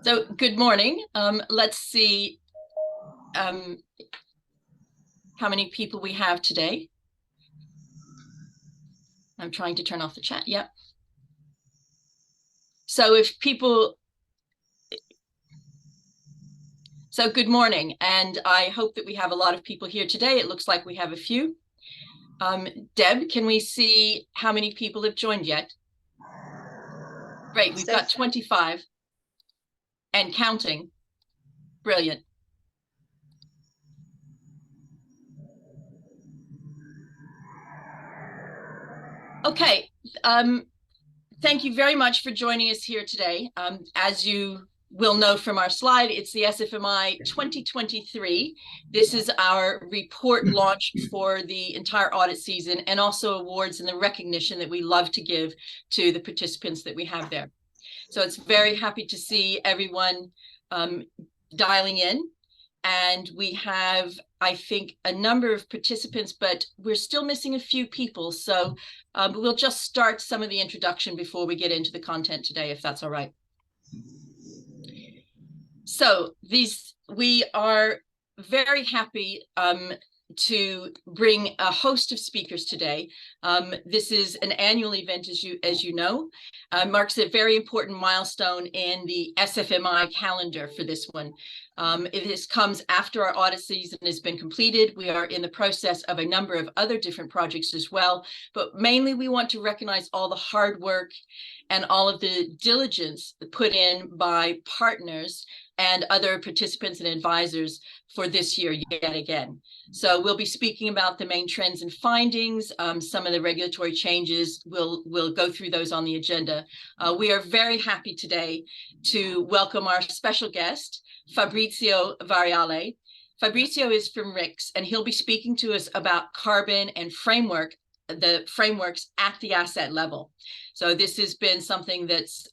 So good morning. Let's see how many people we have today. I'm trying to turn off the chat. Yep. So good morning, and I hope that we have a lot of people here today. It looks like we have a few. Deb, can we see how many people have joined yet? Great, we've got 25 and counting. Brilliant. Okay, thank you very much for joining us here today. As you will know from our slide, it's the SFMI 2023. This is our report launch for the entire audit season, and also awards and the recognition that we love to give to the participants that we have there. So it's very happy to see everyone dialing in. And we have, I think, a number of participants, but we're still missing a few people. So we'll just start some of the introduction before we get into the content today, if that's all right. So we are very happy to bring a host of speakers today. This is an annual event, as you know, marks a very important milestone in the SFMI calendar for this one. This comes after our audit season has been completed. We are in the process of a number of other different projects as well, but mainly we want to recognize all the hard work and all of the diligence put in by partners and other participants and advisors for this year yet again. So we'll be speaking about the main trends and findings, some of the regulatory changes. We'll go through those on the agenda. We are very happy today to welcome our special guest, Fabrizio Verrale. Fabrizio is from RICS, and he'll be speaking to us about carbon and the frameworks at the asset level. So this has been something that's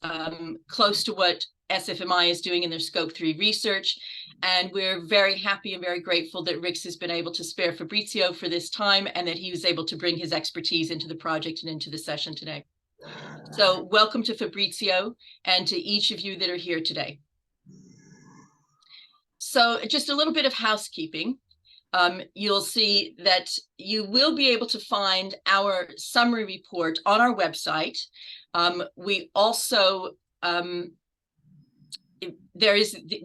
close to what SFMI is doing in their Scope 3 research. And we're very happy and very grateful that RICS has been able to spare Fabrizio for this time, and that he was able to bring his expertise into the project and into the session today. So welcome to Fabrizio and to each of you that are here today. So just a little bit of housekeeping. You'll see that you will be able to find our summary report on our website. We also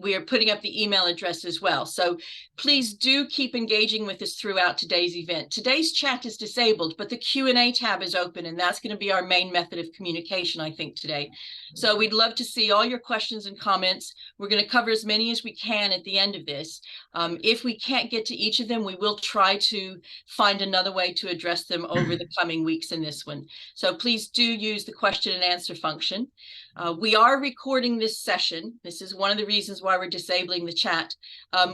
we are putting up the email address as well. So please do keep engaging with us throughout today's event. Today's chat is disabled, but the Q&A tab is open, and that's going to be our main method of communication, I think, today. So we'd love to see all your questions and comments. We're going to cover as many as we can at the end of this. If we can't get to each of them, we will try to find another way to address them over the coming weeks in this one. So please do use the question and answer function. We are recording this session. This is one of the reasons why we're disabling the chat.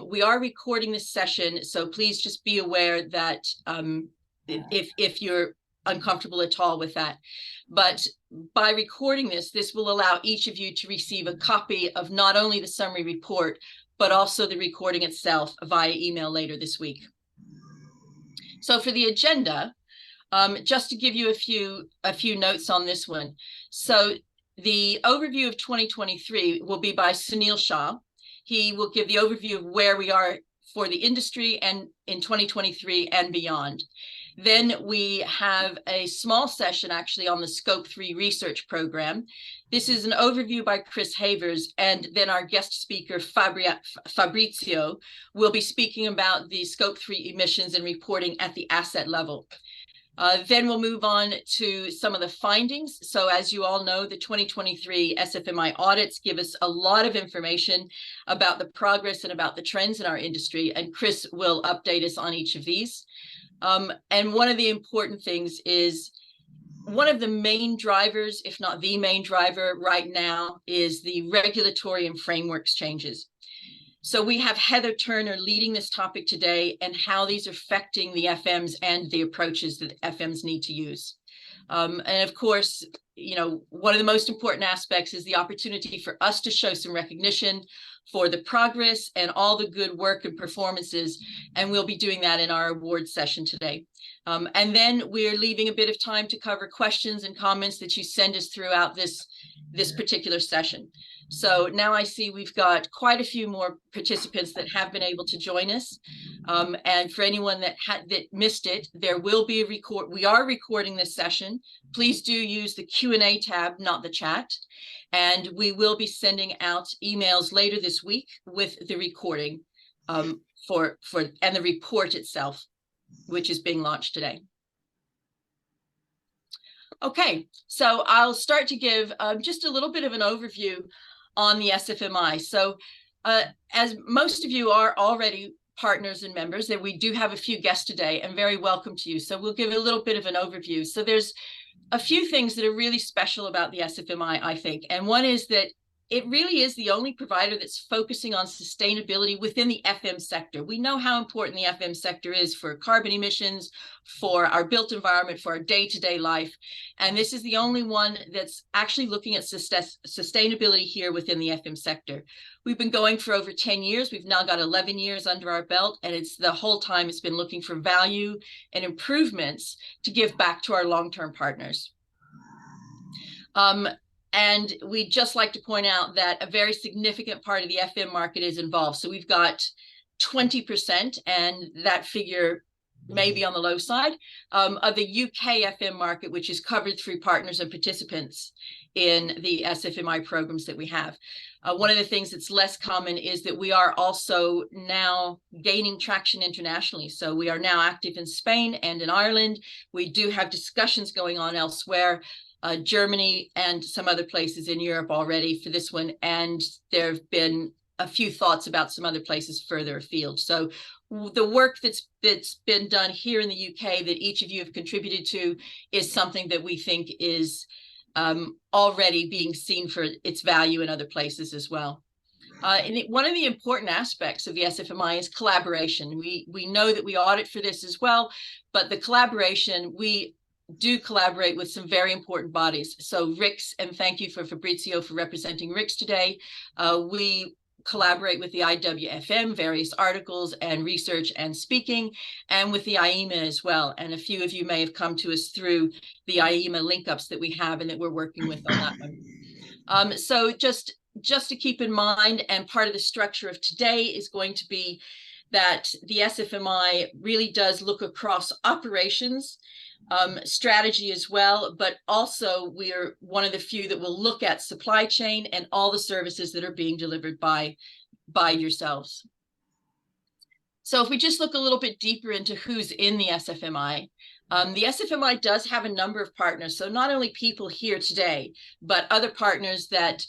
We are recording this session, so please just be aware that if you're uncomfortable at all with that. But by recording this will allow each of you to receive a copy of not only the summary report, but also the recording itself via email later this week. So for the agenda, just to give you a few notes on this one. So the overview of 2023 will be by Sunil Shah. He will give the overview of where we are for the industry and in 2023 and beyond. Then we have a small session actually on the Scope 3 research program. This is an overview by Chris Havers, and then our guest speaker, Fabrizio, will be speaking about the Scope 3 emissions and reporting at the asset level. Then we'll move on to some of the findings. So as you all know, the 2023 SFMI audits give us a lot of information about the progress and about the trends in our industry, and Chris will update us on each of these. And one of the important things is, one of the main drivers, if not the main driver right now, is the regulatory and frameworks changes. So we have Heather Turner leading this topic today, and how these are affecting the FMs and the approaches that FMs need to use. And of course, one of the most important aspects is the opportunity for us to show some recognition for the progress and all the good work and performances. And we'll be doing that in our awards session today. And then we're leaving a bit of time to cover questions and comments that you send us throughout this particular session. So now I see we've got quite a few more participants that have been able to join us. And for anyone that missed it, there will be a record. We are recording this session. Please do use the Q&A tab, not the chat. And we will be sending out emails later this week with the recording and the report itself, which is being launched today. Okay, so I'll start to give just a little bit of an overview on the SFMI. So as most of you are already partners and members, that we do have a few guests today, and very welcome to you. So we'll give a little bit of an overview. So there's a few things that are really special about the SFMI, I think. And one is that it really is the only provider that's focusing on sustainability within the FM sector. We know how important the FM sector is for carbon emissions, for our built environment, for our day-to-day life. And this is the only one that's actually looking at sustainability here within the FM sector. We've been going for over 10 years. We've now got 11 years under our belt, and it's the whole time it's been looking for value and improvements to give back to our long-term partners. And we'd just like to point out that a very significant part of the FM market is involved. So we've got 20%, and that figure may be on the low side, of the UK FM market, which is covered through partners and participants in the SFMI programs that we have. One of the things that's less common is that we are also now gaining traction internationally. So we are now active in Spain and in Ireland. We do have discussions going on elsewhere. Germany and some other places in Europe already for this one. And there have been a few thoughts about some other places further afield. So the work that's been done here in the UK that each of you have contributed to is something that we think is already being seen for its value in other places as well. And one of the important aspects of the SFMI is collaboration. We know that we audit for this as well, but the collaboration, we do collaborate with some very important bodies. So RICS, and thank you for Fabrizio for representing RICS today. We collaborate with the IWFM, various articles and research and speaking, and with the IEMA as well. And a few of you may have come to us through the IEMA link-ups that we have and that we're working with on that one. So just to keep in mind, and part of the structure of today is going to be that the SFMI really does look across operations, strategy as well, but also we are one of the few that will look at supply chain and all the services that are being delivered by yourselves. So if we just look a little bit deeper into who's in the SFMI does have a number of partners. So not only people here today, but other partners that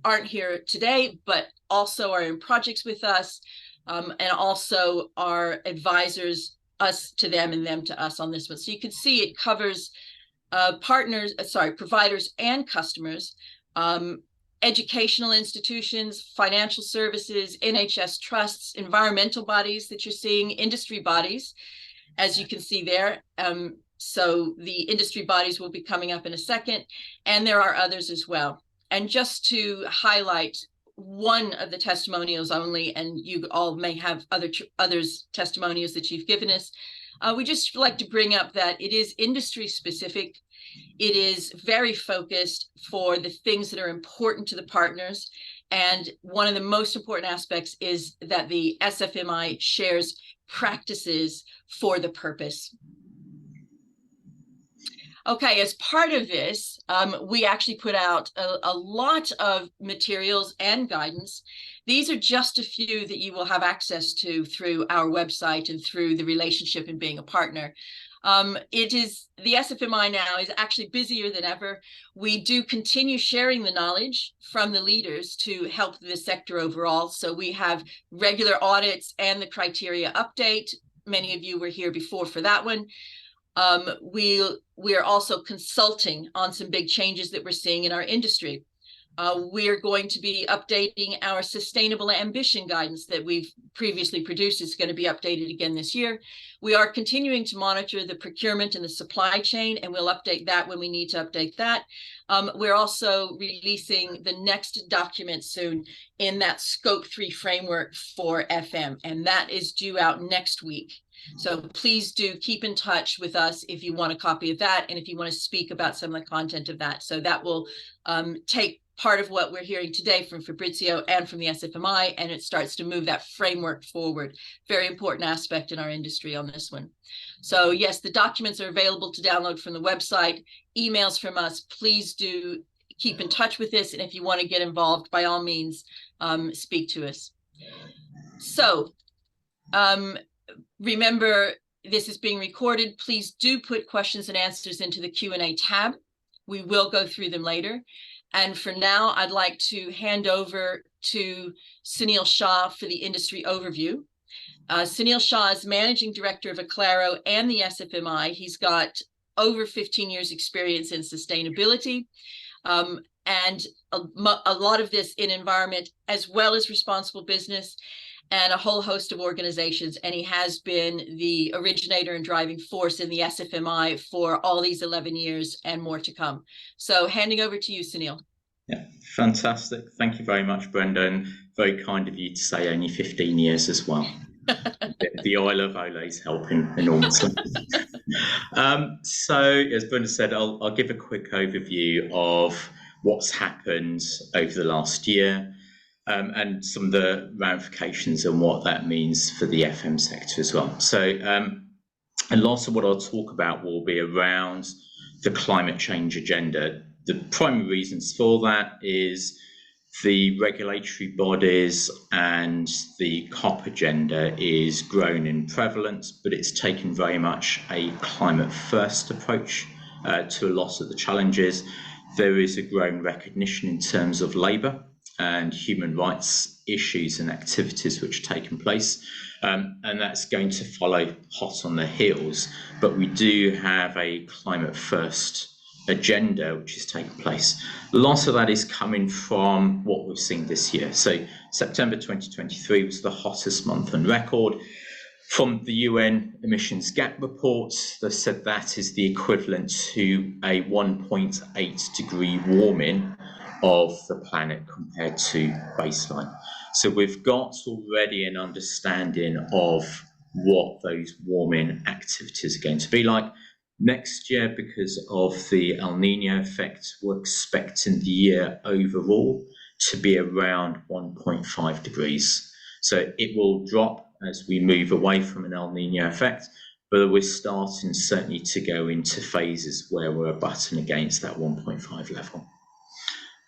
aren't here today, but also are in projects with us, and also are advisors, us to them and them to us on this one. So you can see it covers providers and customers, educational institutions, financial services, NHS trusts, environmental bodies that you're seeing, industry bodies, as you can see there. So the industry bodies will be coming up in a second, and there are others as well. And just to highlight one of the testimonials only, and you all may have others testimonials that you've given us. We just like to bring up that it is industry specific. It is very focused for the things that are important to the partners. And one of the most important aspects is that the SFMI shares practices for the purpose. Okay, as part of this, we actually put out a lot of materials and guidance. These are just a few that you will have access to through our website and through the relationship and being a partner. The SFMI now is actually busier than ever. We do continue sharing the knowledge from the leaders to help the sector overall. So we have regular audits and the criteria update. Many of you were here before for that one. We are also consulting on some big changes that we're seeing in our industry. We are going to be updating our sustainable ambition guidance that we've previously produced. It's going to be updated again this year. We are continuing to monitor the procurement and the supply chain, and we'll update that when we need to update that. We're also releasing the next document soon in that Scope 3 framework for FM, and that is due out next week. So please do keep in touch with us if you want a copy of that and if you want to speak about some of the content of that. So that will take part of what we're hearing today from Fabrizio and from the SFMI, and it starts to move that framework forward. Very important aspect in our industry on this one. So yes, the documents are available to download from the website. Emails from us, please do keep in touch with this. And if you want to get involved, by all means, speak to us. So remember, this is being recorded. Please do put questions and answers into the Q&A tab. We will go through them later. And for now, I'd like to hand over to Sunil Shah for the industry overview. Sunil Shah is Managing Director of Aclaro and the SFMI. He's got over 15 years experience in sustainability, and a lot of this in environment as well as responsible business and a whole host of organizations. And he has been the originator and driving force in the SFMI for all these 11 years and more to come. So handing over to you, Sunil. Yeah, fantastic. Thank you very much, Brenda, and very kind of you to say only 15 years as well. The oil of Ole is helping enormously. So, as Brenda said, I'll give a quick overview of what's happened over the last year, and some of the ramifications and what that means for the FM sector as well. So, a lot of what I'll talk about will be around the climate change agenda. The primary reasons for that is the regulatory bodies and the COP agenda is grown in prevalence, but it's taken very much a climate first approach to a lot of the challenges. There is a growing recognition in terms of labour and human rights issues and activities which are taking place, and that's going to follow hot on the heels. But we do have a climate first agenda which is taking place. A lot of that is coming from what we've seen this year. So September 2023 was the hottest month on record. From the UN emissions gap report, they said that is the equivalent to a 1.8 degree warming of the planet compared to baseline. So we've got already an understanding of what those warming activities are going to be like. Next year, because of the El Nino effect, we're expecting the year overall to be around 1.5 degrees. So it will drop as we move away from an El Nino effect, but we're starting certainly to go into phases where we're butting against that 1.5 level.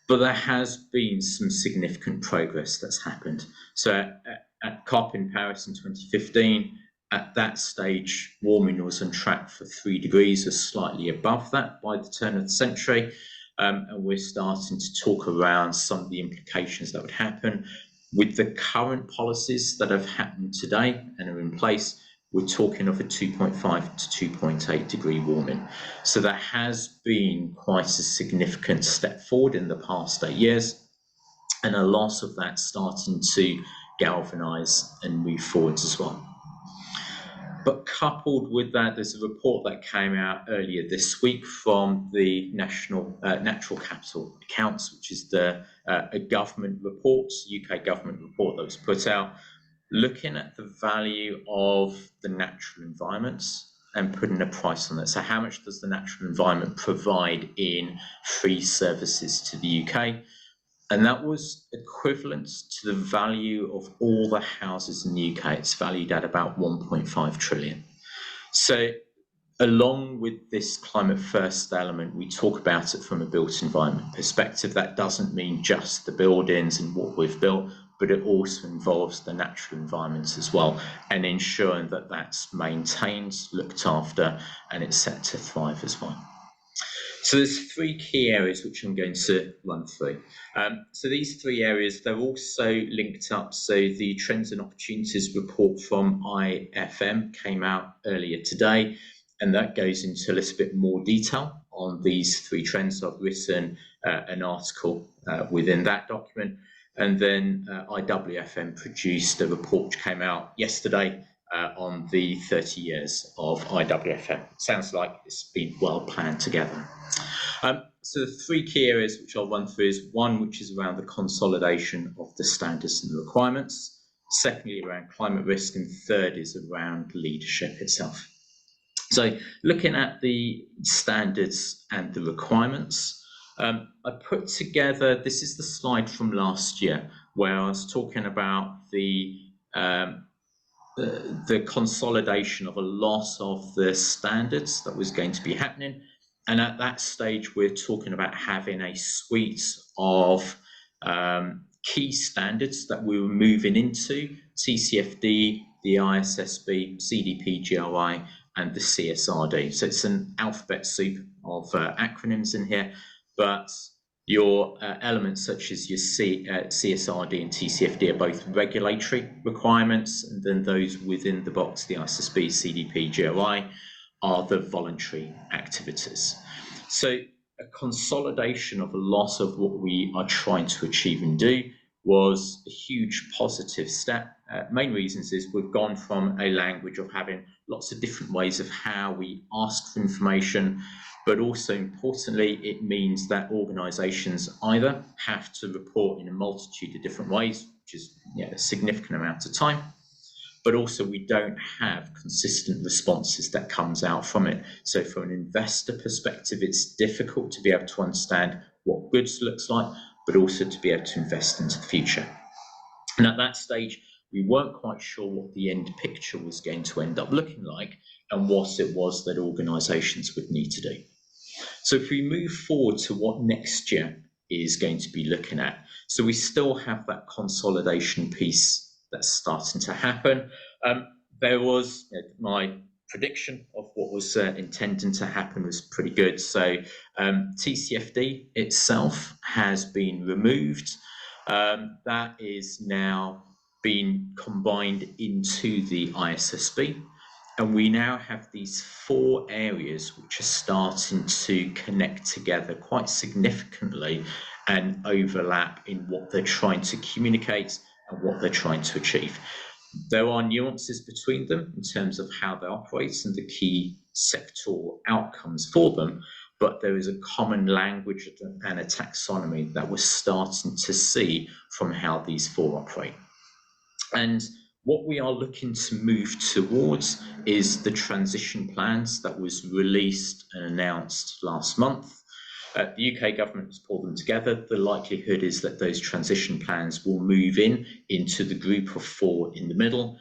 But there has been some significant progress that's happened. So at COP in Paris in 2015, at that stage, warming was on track for 3 degrees, or slightly above that by the turn of the century. And we're starting to talk around some of the implications that would happen. With the current policies that have happened today and are in place, we're talking of a 2.5 to 2.8 degree warming. So there has been quite a significant step forward in the past 8 years, and a lot of that starting to galvanise and move forwards as well. But coupled with that, there's a report that came out earlier this week from the National Natural Capital Accounts, which is a government report, UK government report that was put out, looking at the value of the natural environments and putting a price on it. So how much does the natural environment provide in free services to the UK? And that was equivalent to the value of all the houses in the UK. It's valued at about 1.5 trillion. So along with this climate first element, we talk about it from a built environment perspective. That doesn't mean just the buildings and what we've built, but it also involves the natural environments as well, and ensuring that that's maintained, looked after, and it's set to thrive as well. So there's 3 key areas which I'm going to run through. So these 3 areas, they're also linked up. So the Trends and Opportunities report from IFM came out earlier today, and that goes into a little bit more detail on these 3 trends. I've written an article within that document. And then IWFM produced a report which came out yesterday on the 30 years of IWFM. Sounds like it's been well planned together. So the 3 key areas which I'll run through is 1, which is around the consolidation of the standards and the requirements. Secondly, around climate risk, and third is around leadership itself. So looking at the standards and the requirements, I put together, this is the slide from last year, where I was talking about the consolidation of a lot of the standards that was going to be happening. And at that stage, we're talking about having a suite of key standards that we were moving into: TCFD, the ISSB, CDP, GRI, and the CSRD. So it's an alphabet soup of acronyms in here, but your elements such as your CSRD and TCFD are both regulatory requirements, and then those within the box, the ISSB, CDP, GRI, are the voluntary activities. So a consolidation of a lot of what we are trying to achieve and do was a huge positive step. Main reasons is we've gone from a language of having lots of different ways of how we ask for information, but also importantly, it means that organisations either have to report in a multitude of different ways, which is a significant amount of time, but also we don't have consistent responses that comes out from it. So from an investor perspective, it's difficult to be able to understand what goods looks like, but also to be able to invest into the future. And at that stage, we weren't quite sure what the end picture was going to end up looking like and what it was that organisations would need to do. So if we move forward to what next year is going to be looking at, so we still have that consolidation piece that's starting to happen. There was my prediction of what was intending to happen was pretty good. So TCFD itself has been removed. That is now being combined into the ISSB. And we now have these 4 areas which are starting to connect together quite significantly and overlap in what they're trying to communicate and what they're trying to achieve. There are nuances between them in terms of how they operate and the key sectoral outcomes for them, but there is a common language and a taxonomy that we're starting to see from how these 4 operate. And what we are looking to move towards is the transition plans that was released and announced last month. The UK government has pulled them together. The likelihood is that those transition plans will move into the group of 4 in the middle.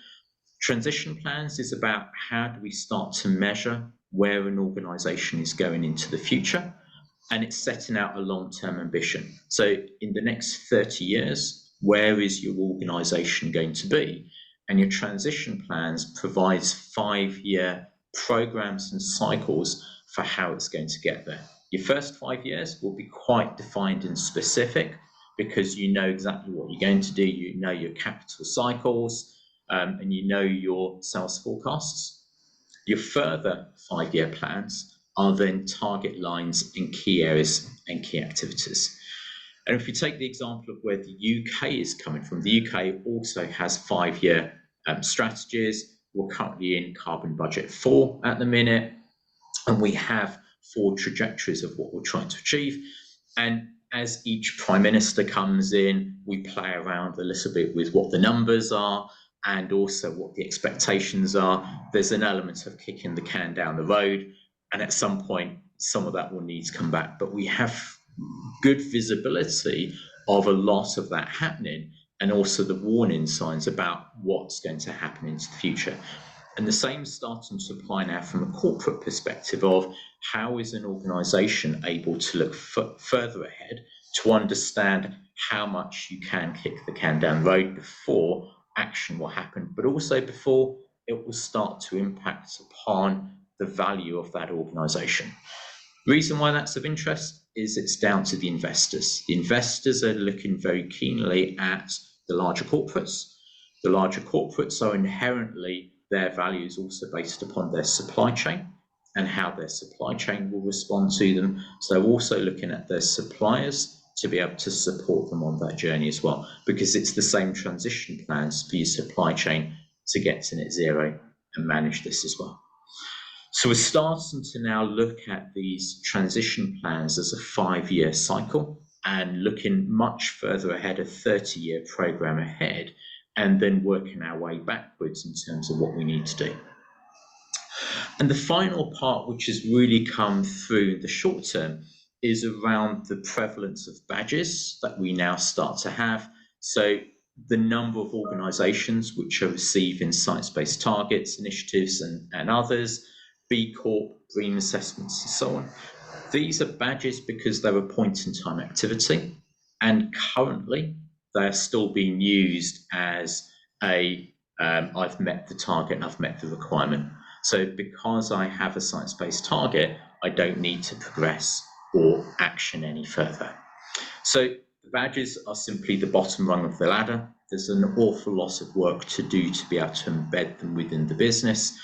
Transition plans is about how do we start to measure where an organisation is going into the future, and it's setting out a long-term ambition. So in the next 30 years, where is your organisation going to be? And your transition plans provides 5-year programs and cycles for how it's going to get there. Your first 5 years will be quite defined and specific because you know exactly what you're going to do, you know your capital cycles, and you know your sales forecasts. Your further 5-year plans are then target lines in key areas and key activities. And if we take the example of where the UK is coming from, the UK also has 5-year strategies. We're currently in carbon budget 4 at the minute, and we have 4 trajectories of what we're trying to achieve. And as each Prime Minister comes in, we play around a little bit with what the numbers are and also what the expectations are. There's an element of kicking the can down the road, and at some point, some of that will need to come back. But we have good visibility of a lot of that happening, and also the warning signs about what's going to happen into the future. And the same starting to apply now from a corporate perspective of how is an organisation able to look further ahead to understand how much you can kick the can down the road before action will happen, but also before it will start to impact upon the value of that organisation. The reason why that's of interest is it's down to the investors. The investors are looking very keenly at the larger corporates. The larger corporates are inherently, their value is also based upon their supply chain and how their supply chain will respond to them. So they're also looking at their suppliers to be able to support them on that journey as well, because it's the same transition plans for your supply chain to get to net zero and manage this as well. So we're starting to now look at these transition plans as a 5-year cycle and looking much further ahead, a 30-year program ahead, and then working our way backwards in terms of what we need to do. And the final part, which has really come through in the short term, is around the prevalence of badges that we now start to have. So the number of organisations which are receiving science-based targets, initiatives and others, B Corp, green assessments and so on. These are badges because they're a point-in-time activity, and currently they're still being used as I've met the target and I've met the requirement. So because I have a science-based target, I don't need to progress or action any further. So the badges are simply the bottom rung of the ladder. There's an awful lot of work to do to be able to embed them within the business.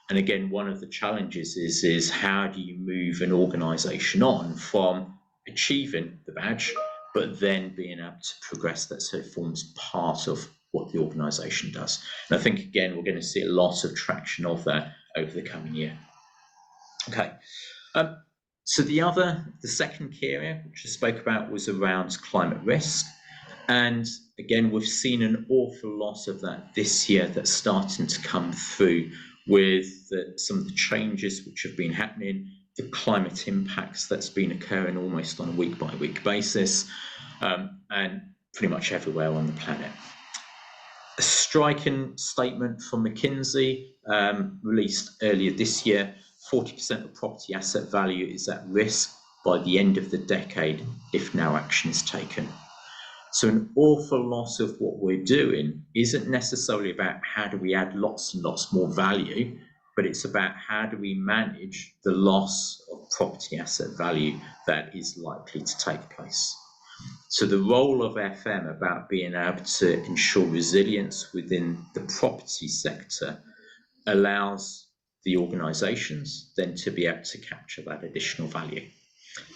And again, one of the challenges is how do you move an organisation on from achieving the badge, but then being able to progress that so it forms part of what the organisation does. And I think, again, we're going to see a lot of traction of that over the coming year. Okay. So the second key area, which I spoke about, was around climate risk. And again, we've seen an awful lot of that this year that's starting to come through with some of the changes which have been happening, the climate impacts that's been occurring almost on a week-by-week basis, and pretty much everywhere on the planet. A striking statement from McKinsey released earlier this year: 40% of property asset value is at risk by the end of the decade if no action is taken. So an awful lot of what we're doing isn't necessarily about how do we add lots and lots more value, but it's about how do we manage the loss of property asset value that is likely to take place. So the role of FM about being able to ensure resilience within the property sector allows the organisations then to be able to capture that additional value.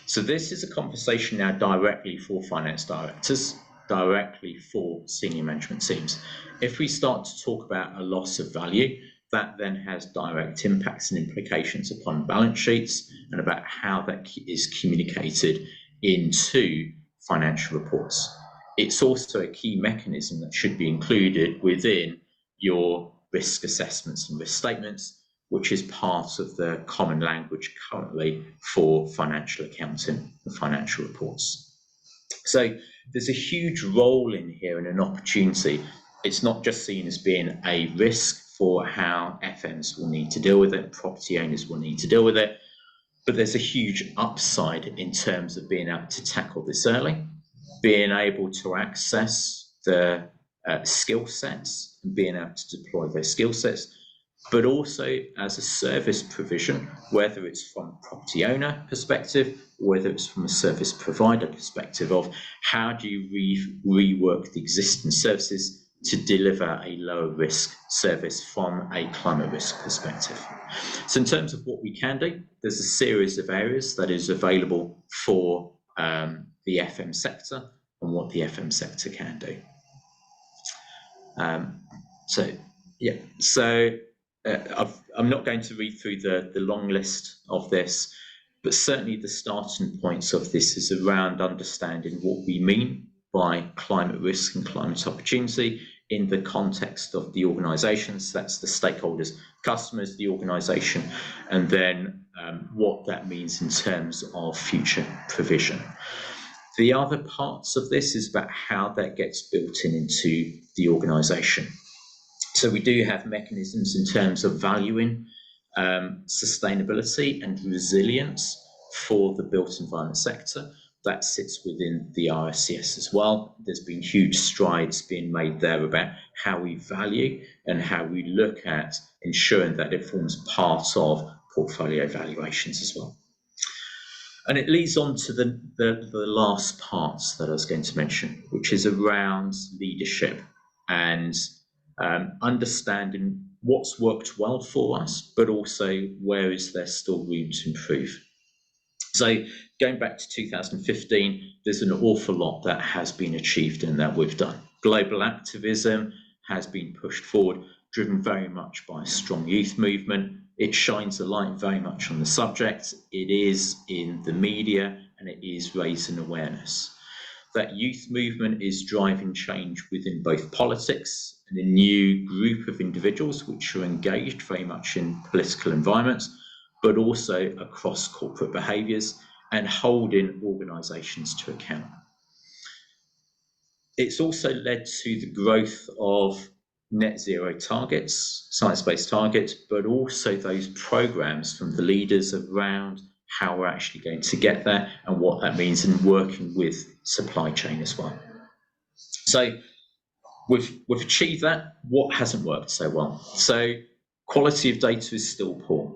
So this is a conversation now directly for finance directors, directly for senior management teams. If we start to talk about a loss of value, that then has direct impacts and implications upon balance sheets and about how that is communicated into financial reports. It's also a key mechanism that should be included within your risk assessments and risk statements, which is part of the common language currently for financial accounting and financial reports. So there's a huge role in here and an opportunity. It's not just seen as being a risk for how FMs will need to deal with it, property owners will need to deal with it, but there's a huge upside in terms of being able to tackle this early, being able to access the skill sets and being able to deploy those skill sets, but also as a service provision, whether it's from a property owner perspective, or whether it's from a service provider perspective of how do you rework the existing services to deliver a lower risk service from a climate risk perspective. So in terms of what we can do, there's a series of areas that is available for the FM sector and what the FM sector can do. I'm not going to read through the long list of this, but certainly the starting points of this is around understanding what we mean by climate risk and climate opportunity in the context of the organisations. That's the stakeholders, customers, the organisation, and then what that means in terms of future provision. The other parts of this is about how that gets built into the organisation. So we do have mechanisms in terms of valuing sustainability and resilience for the built environment sector. That sits within the RSCS as well. There's been huge strides being made there about how we value and how we look at ensuring that it forms part of portfolio valuations as well. And it leads on to the last parts that I was going to mention, which is around leadership and understanding what's worked well for us, but also where is there still room to improve. So going back to 2015, there's an awful lot that has been achieved and that we've done. Global activism has been pushed forward, driven very much by a strong youth movement. It shines a light very much on the subject. It is in the media and it is raising awareness. That youth movement is driving change within both politics and a new group of individuals which are engaged very much in political environments, but also across corporate behaviours. and holding organisations to account. It's also led to the growth of net zero targets, science-based targets, but also those programs from the leaders around how we're actually going to get there and what that means in working with supply chain as well. So we've achieved that. What hasn't worked so well? So quality of data is still poor,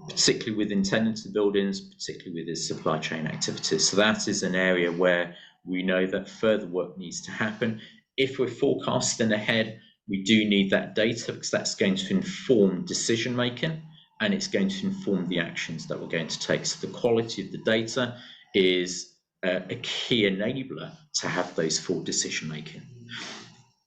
particularly within tenanted buildings, particularly with the supply chain activities. So that is an area where we know that further work needs to happen. If we're forecasting ahead, we do need that data because that's going to inform decision making and it's going to inform the actions that we're going to take. So the quality of the data is a key enabler to have those full decision making.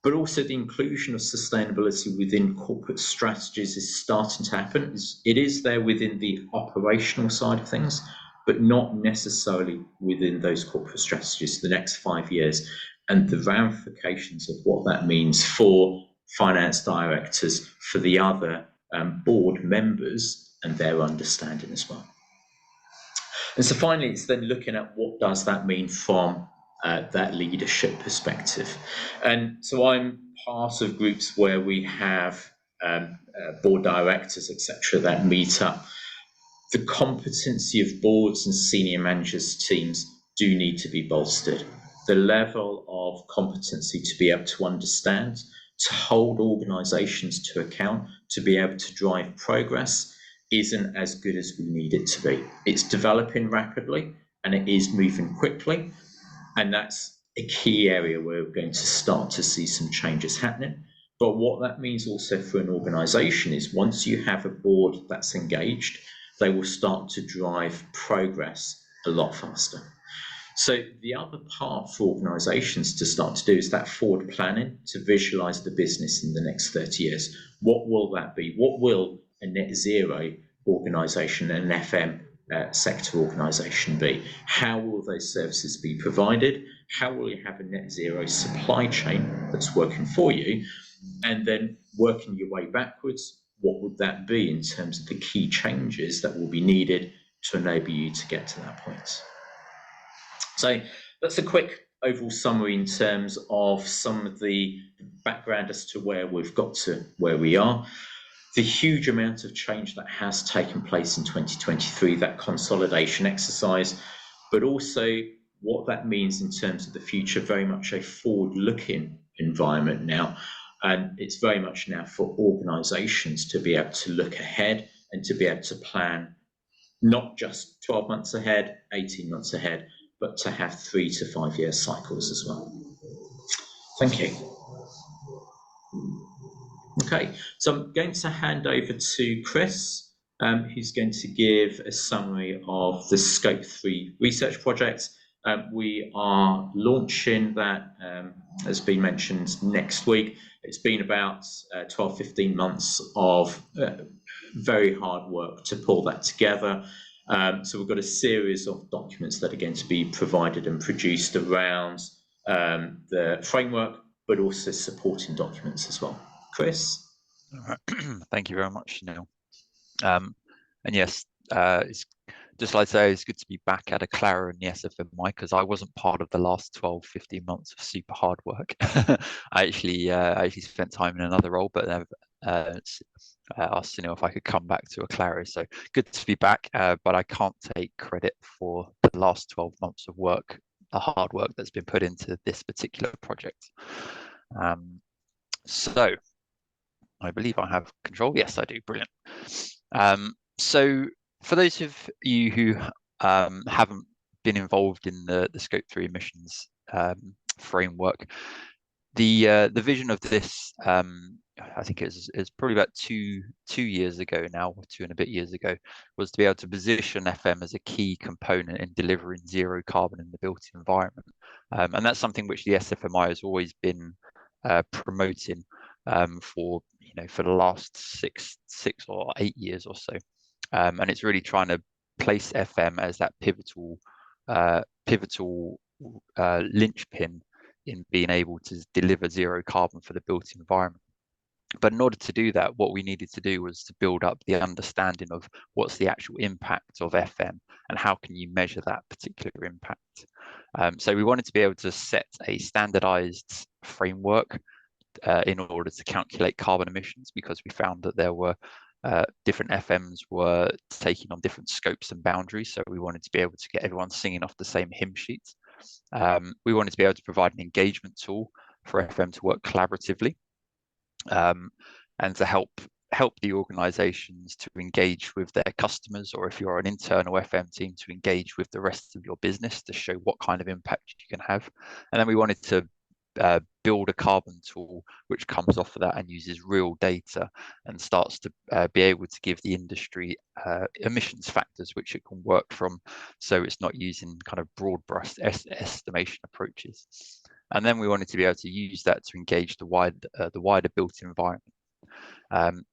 But also the inclusion of sustainability within corporate strategies is starting to happen. It is there within the operational side of things, but not necessarily within those corporate strategies for the next 5 years, and the ramifications of what that means for finance directors, for the other board members and their understanding as well. And so finally, it's then looking at what does that mean from that leadership perspective. And so I'm part of groups where we have board directors, etc., that meet up. The competency of boards and senior managers teams do need to be bolstered. The level of competency to be able to understand, to hold organisations to account, to be able to drive progress isn't as good as we need it to be. It's developing rapidly and it is moving quickly. And that's a key area where we're going to start to see some changes happening. But what that means also for an organisation is once you have a board that's engaged, they will start to drive progress a lot faster. So the other part for organisations to start to do is that forward planning to visualise the business in the next 30 years. What will that be? What will a net zero organisation, an FM sector organisation be? How will those services be provided? How will you have a net zero supply chain that's working for you? And then working your way backwards, what would that be in terms of the key changes that will be needed to enable you to get to that point? So that's a quick overall summary in terms of some of the background as to where we've got to where we are. The huge amount of change that has taken place in 2023, that consolidation exercise, but also what that means in terms of the future, very much a forward-looking environment now. And it's very much now for organisations to be able to look ahead and to be able to plan not just 12 months ahead, 18 months ahead, but to have 3 to 5 year cycles as well. Thank you. Okay, so I'm going to hand over to Chris, who's going to give a summary of the Scope 3 research project. We are launching that, as been mentioned, next week. It's been about 12, 15 months of very hard work to pull that together. So we've got a series of documents that are going to be provided and produced around the framework, but also supporting documents as well. Chris? All right. Thank you very much, Neil. And yes, it's just like I say, it's good to be back at Aclara and the SFMI because I wasn't part of the last 12, 15 months of super hard work. I actually spent time in another role, but asked Neil if I could come back to Aclara. So good to be back, but I can't take credit for the last 12 months of work, the hard work that's been put into this particular project. So I believe I have control. Yes, I do. Brilliant. So for those of you who haven't been involved in the Scope 3 emissions framework, the vision of this, I think is probably about two years ago now, or 2 and a bit years ago, was to be able to position FM as a key component in delivering zero carbon in the built environment. And that's something which the SFMI has always been promoting for the last six or 8 years or so. And it's really trying to place FM as that pivotal linchpin in being able to deliver zero carbon for the built environment. But in order to do that, what we needed to do was to build up the understanding of what's the actual impact of FM and how can you measure that particular impact. So we wanted to be able to set a standardized framework in order to calculate carbon emissions, because we found that there were different FMs were taking on different scopes and boundaries. So we wanted to be able to get everyone singing off the same hymn sheet. We wanted to be able to provide an engagement tool for FM to work collaboratively, and to help the organizations to engage with their customers, or if you're an internal FM team, to engage with the rest of your business to show what kind of impact you can have. And then we wanted to build a carbon tool which comes off of that and uses real data and starts to be able to give the industry emissions factors which it can work from, so it's not using kind of broad brush estimation approaches. And then we wanted to be able to use that to engage the wider built environment.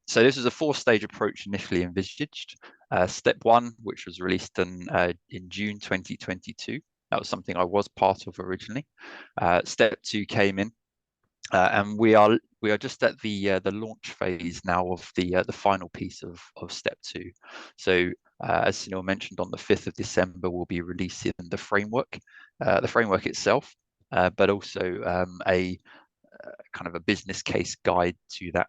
So this was a 4-stage approach initially envisaged. Step 1, which was released in June 2022. That was something I was part of originally. Step 2 came in, and we are just at the launch phase now of the final piece of step 2. So as Sunil mentioned, on the 5th of December, we'll be releasing the framework itself, but also a kind of a business case guide to that,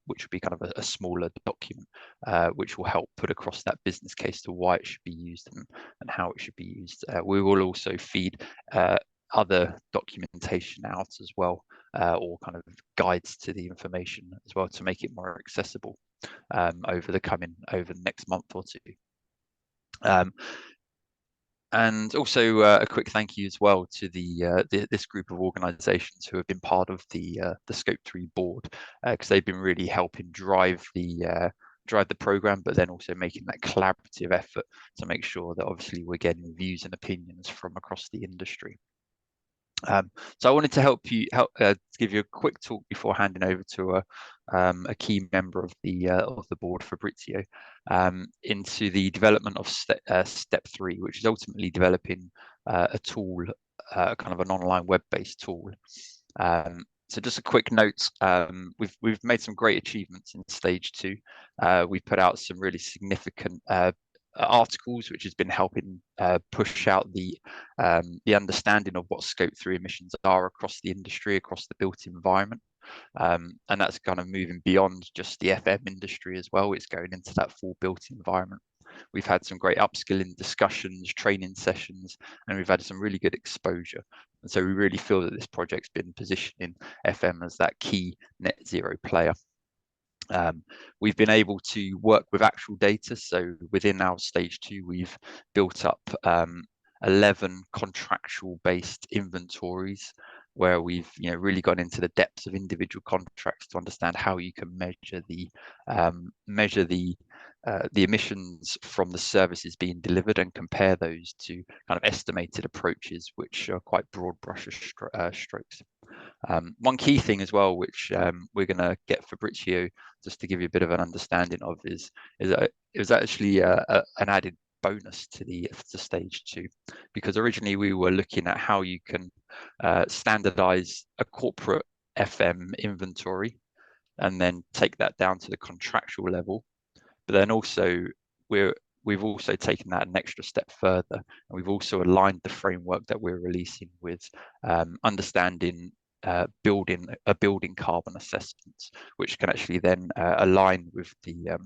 which would be kind of a smaller document, which will help put across that business case to why it should be used and how it should be used. We will also feed other documentation out as well, or kind of guides to the information as well, to make it more accessible over the next month or two. And also a quick thank you as well to this group of organisations who have been part of the Scope 3 board, because they've been really helping drive the programme, but then also making that collaborative effort to make sure that obviously we're getting views and opinions from across the industry. So I wanted to give you a quick talk before handing over to a key member of the board, Fabrizio, into the development of step 3, which is ultimately developing a tool, kind of an online web-based tool. So just a quick note, we've made some great achievements in stage 2. We've put out some really significant articles, which has been helping push out the understanding of what Scope 3 emissions are across the industry, across the built environment. And that's kind of moving beyond just the FM industry as well. It's going into that full built environment. We've had some great upskilling discussions, training sessions, and we've had some really good exposure. And so we really feel that this project's been positioning FM as that key net zero player. We've been able to work with actual data. So within our stage 2, we've built up 11 contractual based inventories, where we've really gone into the depths of individual contracts to understand how you can measure the emissions from the services being delivered and compare those to kind of estimated approaches, which are quite broad brush strokes. One key thing as well, which we're going to get Fabrizio just to give you a bit of an understanding of, is that it was actually an added bonus to stage 2, because originally we were looking at how you can standardize a corporate FM inventory and then take that down to the contractual level. But then also we've also taken that an extra step further, and we've also aligned the framework that we're releasing with understanding building carbon assessments, which can actually then align with the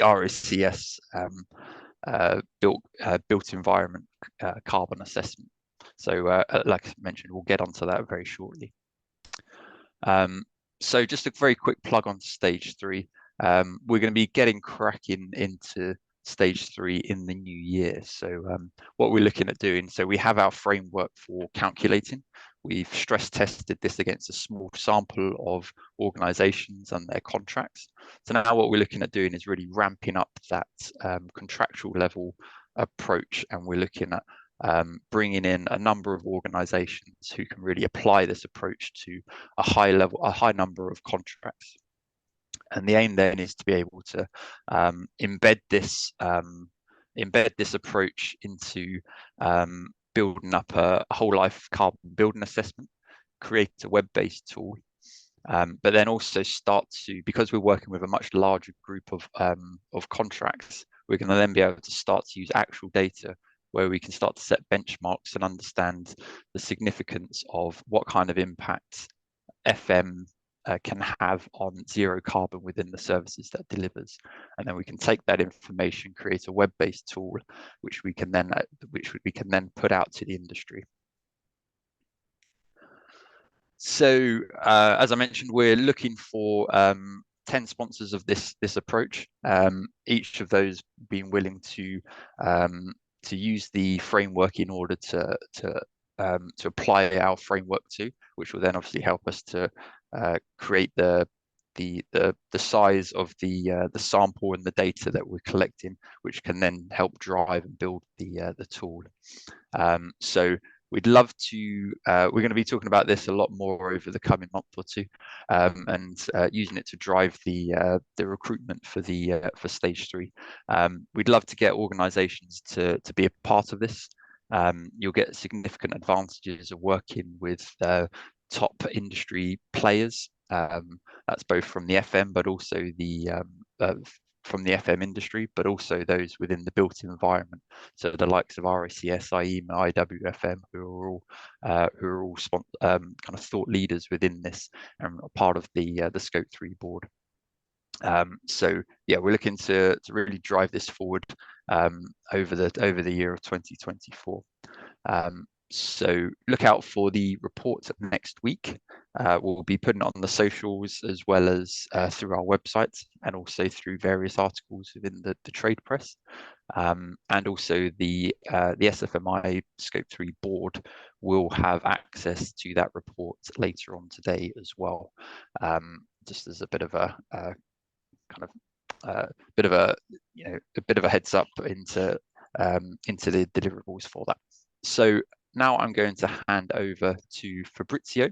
RICS built environment carbon assessment. So like I mentioned, we'll get onto that very shortly. So just a very quick plug on stage 3. We're going to be getting cracking into stage 3 in the new year. So what we're looking at doing, so we have our framework for calculating. We've stress tested this against a small sample of organizations and their contracts. So now what we're looking at doing is really ramping up that contractual level approach, and we're looking at bringing in a number of organizations who can really apply this approach to a high number of contracts. And the aim then is to be able to embed this approach into building up a whole life carbon building assessment, create a web-based tool, but then also start to, because we're working with a much larger group of contracts, we're going to then be able to start to use actual data where we can start to set benchmarks and understand the significance of what kind of impact FM can have on zero carbon within the services that it delivers. And then we can take that information, create a web-based tool, which we can then put out to the industry. So as I mentioned, we're looking for 10 sponsors of this approach, each of those being willing to use the framework in order to apply our framework to, which will then obviously help us to create the size of the sample and the data that we're collecting, which can then help drive and build the tool. So we'd love to, we're going to be talking about this a lot more over the coming month or two, and using it to drive the recruitment for for stage 3. We'd love to get organizations to be a part of this. You'll get significant advantages of working with top industry players. That's both from the FM, but also from the FM industry, but also those within the built environment. So the likes of RICS, IEMA, IWFM, who are all kind of thought leaders within this and part of the Scope 3 board. So yeah, we're looking to really drive this forward over the year of 2024. So look out for the report next week. We'll be putting it on the socials as well as through our website, and also through various articles within the trade press. And also the SFMI Scope 3 board will have access to that report later on today as well. Just as a bit of a bit of a heads up into the deliverables for that. So now I'm going to hand over to Fabrizio.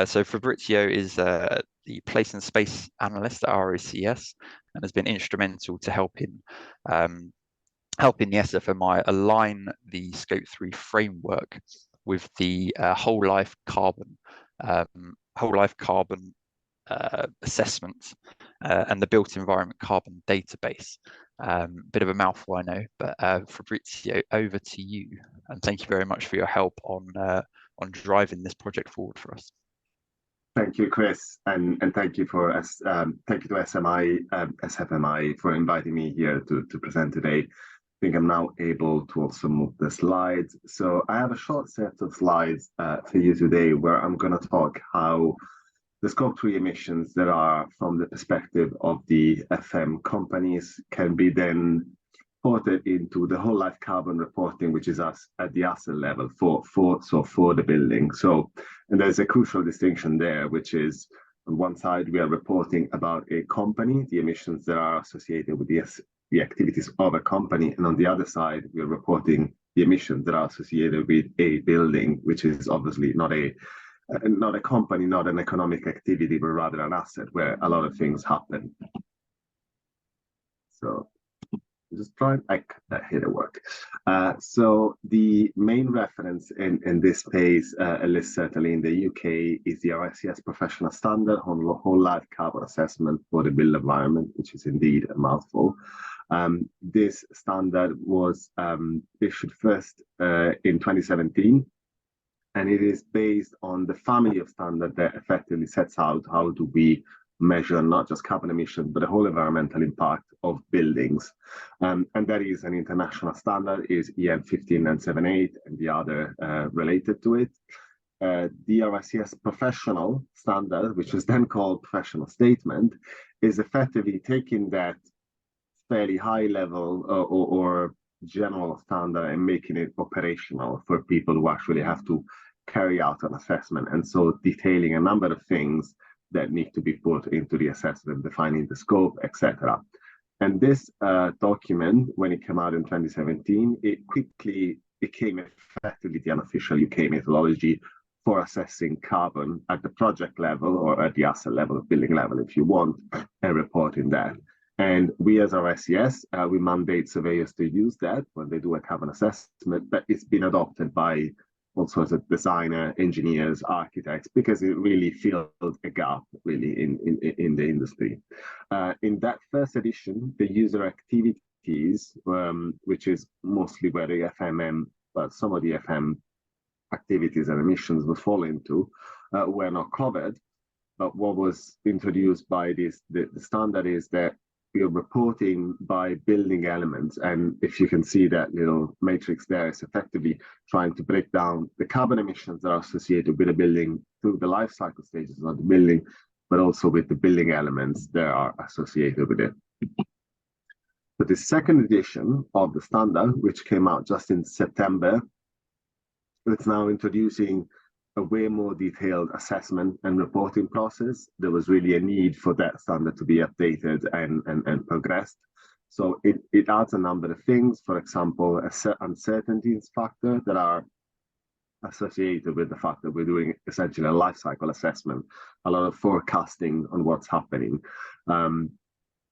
So Fabrizio is the Place and Space Analyst at RICS and has been instrumental to helping the SFMI align the Scope 3 framework with the whole life carbon assessment and the built environment carbon database. Bit of a mouthful, I know, but Fabrizio, over to you, and thank you very much for your help on driving this project forward for us. Thank you, Chris, and thank you to SFMI for inviting me here to present today. I think I'm now able to also move the slides. So I have a short set of slides for you today where I'm going to talk how the Scope 3 emissions that are from the perspective of the FM companies can be then ported into the whole life carbon reporting, which is us at the asset level for the building. So, and there's a crucial distinction there, which is on one side we are reporting about a company, the emissions that are associated with the activities of a company, and on the other side we are reporting the emissions that are associated with a building, which is obviously not a company, not an economic activity, but rather an asset where a lot of things happen. So just try and hit it work. So the main reference in this space, at least certainly in the UK, is the RICS professional standard on whole life carbon assessment for the built environment, which is indeed a mouthful. This standard was issued first in 2017. And it is based on the family of standards that effectively sets out how do we measure not just carbon emissions, but the whole environmental impact of buildings. And that is an international standard, is EN 15978, and the other related to it. The RICS professional standard, which is then called professional statement, is effectively taking that fairly high level or general standard and making it operational for people who actually have to carry out an assessment, and so detailing a number of things that need to be put into the assessment, defining the scope, etc. And this document, when it came out in 2017, it quickly became effectively the unofficial UK methodology for assessing carbon at the project level or at the asset level, building level, if you want, and reporting that. And we as RICS, we mandate surveyors to use that when they do a carbon assessment, but it's been adopted by all sorts of designer, engineers, architects, because it really filled a gap really in the industry. In that first edition, the user activities, which is mostly where the FMM, but some of the FM activities and emissions would fall into, were not covered. But what was introduced by the standard is that you're reporting by building elements. And if you can see that little matrix there, is effectively trying to break down the carbon emissions that are associated with a building through the life cycle stages of the building, but also with the building elements that are associated with it. But the second edition of the standard, which came out just in September, it's now introducing a way more detailed assessment and reporting process. There was really a need for that standard to be updated and progressed. So it adds a number of things, for example, uncertainties factor that are associated with the fact that we're doing essentially a life cycle assessment, a lot of forecasting on what's happening.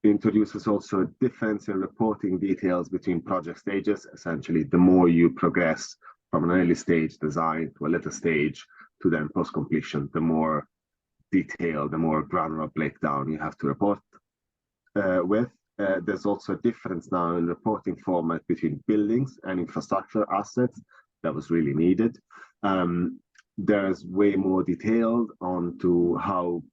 Introduces also a difference in reporting details between project stages. Essentially, the more you progress from an early stage design to a later stage to then post-completion, the more detailed, the more granular breakdown you have to report with. There's also a difference now in reporting format between buildings and infrastructure assets that was really needed. There's way more detailed onto how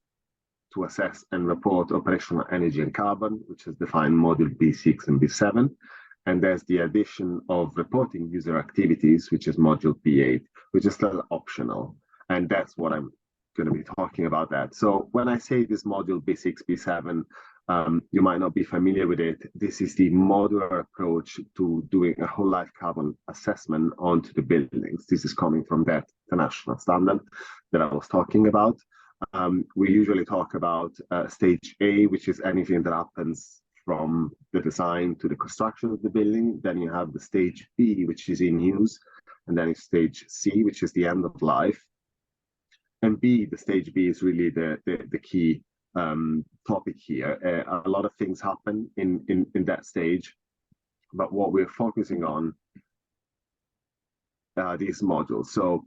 to assess and report operational energy and carbon, which is defined module B6 and B7. And there's the addition of reporting user activities, which is module B8, which is still optional. And that's what I'm going to be talking about that. So when I say this module B6, B7, you might not be familiar with it. This is the modular approach to doing a whole life carbon assessment onto the buildings. This is coming from that international standard that I was talking about. We usually talk about stage A, which is anything that happens from the design to the construction of the building. Then you have the stage B, which is in use, and then it's stage C, which is the end of life. And B, the stage B is really the key topic here. A lot of things happen in that stage, but what we're focusing on these modules. So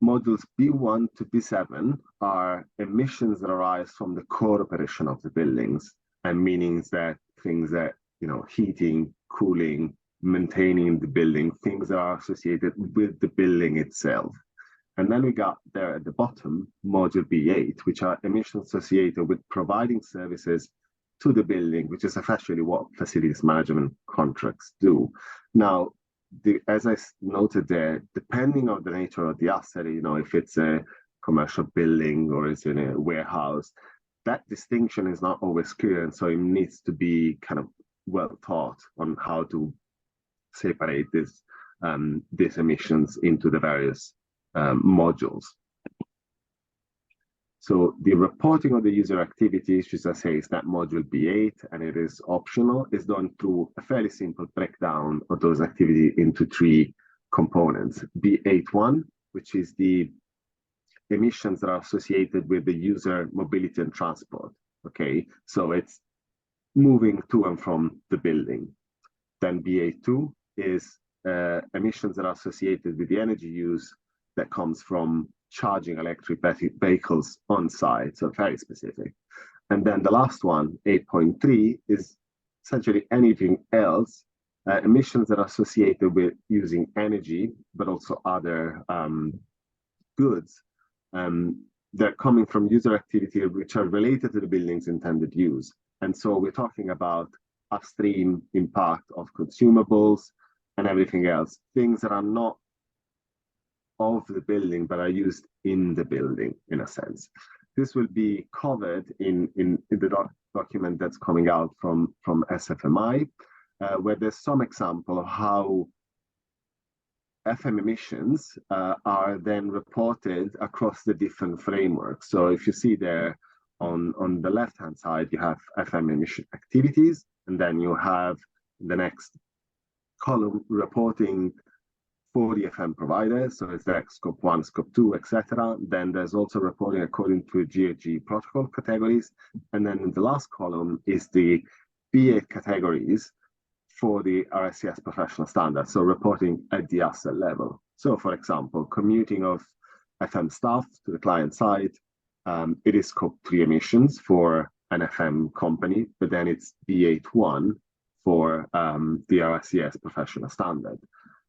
modules B1 to B7 are emissions that arise from the core operation of the buildings, and meanings that things that, heating, cooling, maintaining the building, things that are associated with the building itself. And then we got there at the bottom, module B8, which are emissions associated with providing services to the building, which is essentially what facilities management contracts do. Now, as I noted there, depending on the nature of the asset, if it's a commercial building or it's in a warehouse, that distinction is not always clear, and so it needs to be kind of well taught on how to separate these emissions into the various modules. So the reporting of the user activities, which I say is that module B8, and it is optional, is done through a fairly simple breakdown of those activities into three components. B8.1, which is the emissions that are associated with the user mobility and transport. Okay, so it's moving to and from the building. Then BA2 is emissions that are associated with the energy use that comes from charging electric vehicles on site, so very specific. And then the last one, 8.3, is essentially anything else, emissions that are associated with using energy, but also other goods that are coming from user activity which are related to the building's intended use. And so we're talking about upstream impact of consumables and everything else, things that are not of the building but are used in the building in a sense. This will be covered in the document that's coming out from SFMI, where there's some example of how FM emissions are then reported across the different frameworks. So if you see there on the left-hand side, you have FM emission activities, and then you have the next column reporting for the FM providers. So it's like scope 1, scope 2, etc. Then there's also reporting according to GHG protocol categories. And then in the last column is the BA categories for the RICS professional standard, so reporting at the asset level. So, for example, commuting of FM staff to the client site, it is Scope 3 emissions for an FM company, but then it's B81 for the RICS professional standard,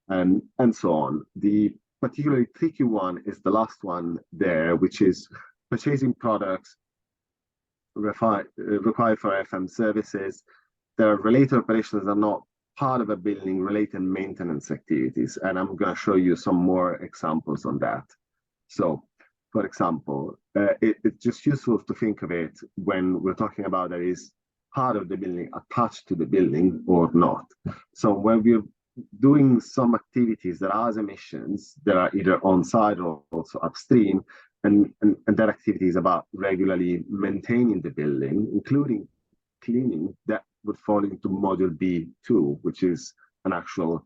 and so on. The particularly tricky one is the last one there, which is purchasing products required for FM services. Their related operations are not part of a building related maintenance activities. And I'm going to show you some more examples on that. So, for example, it's just useful to think of it when we're talking about that is part of the building attached to the building or not. So when we're doing some activities that are emissions that are either on site or also upstream, and that activity is about regularly maintaining the building, including cleaning, that would fall into module B2, which is an actual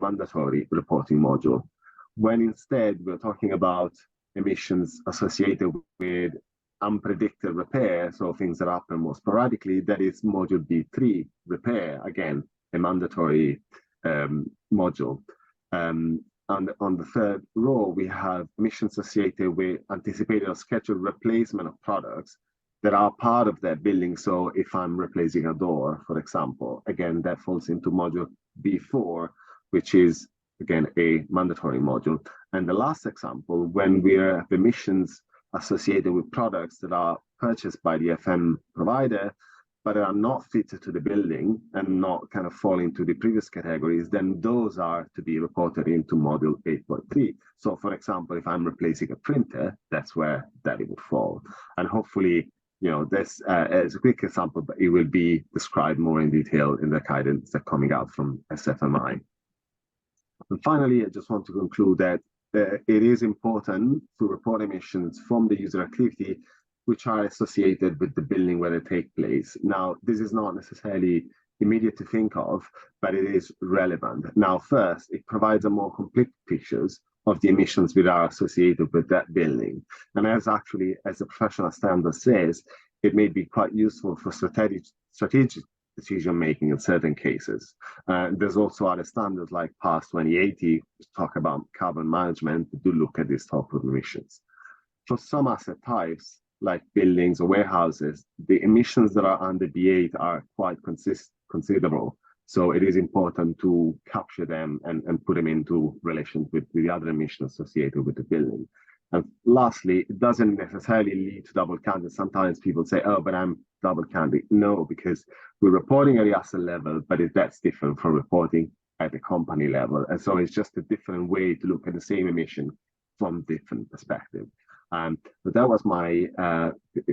mandatory reporting module. When instead we're talking about emissions associated with unpredicted repair, so things that happen more sporadically, that is module B3, repair, again, a mandatory module. On the third row, we have emissions associated with anticipated or scheduled replacement of products that are part of that building. So if I'm replacing a door, for example, again, that falls into module B4, which is, again, a mandatory module. And the last example, when we have emissions associated with products that are purchased by the FM provider, but are not fitted to the building and not kind of fall into the previous categories, then those are to be reported into module 8.3. So for example, if I'm replacing a printer, that's where that it would fall. And hopefully, this is a quick example, but it will be described more in detail in the guidance that's coming out from SFMI. And finally, I just want to conclude that it is important to report emissions from the user activity which are associated with the building where they take place. Now, this is not necessarily immediate to think of, but it is relevant. Now, first, it provides a more complete pictures of the emissions that are associated with that building. And as the professional standard says, it may be quite useful for strategic decision-making in certain cases. There's also other standards like PAS 2080, which talk about carbon management, that do look at this type of emissions. For some asset types, like buildings or warehouses, the emissions that are under B8 are quite considerable. So it is important to capture them and put them into relation with the other emissions associated with the building. And lastly, it doesn't necessarily lead to double counting. Sometimes people say, oh, but I'm double counting. No, because we're reporting at the asset level, but that's different from reporting at the company level. And so it's just a different way to look at the same emission from different perspectives. But that was my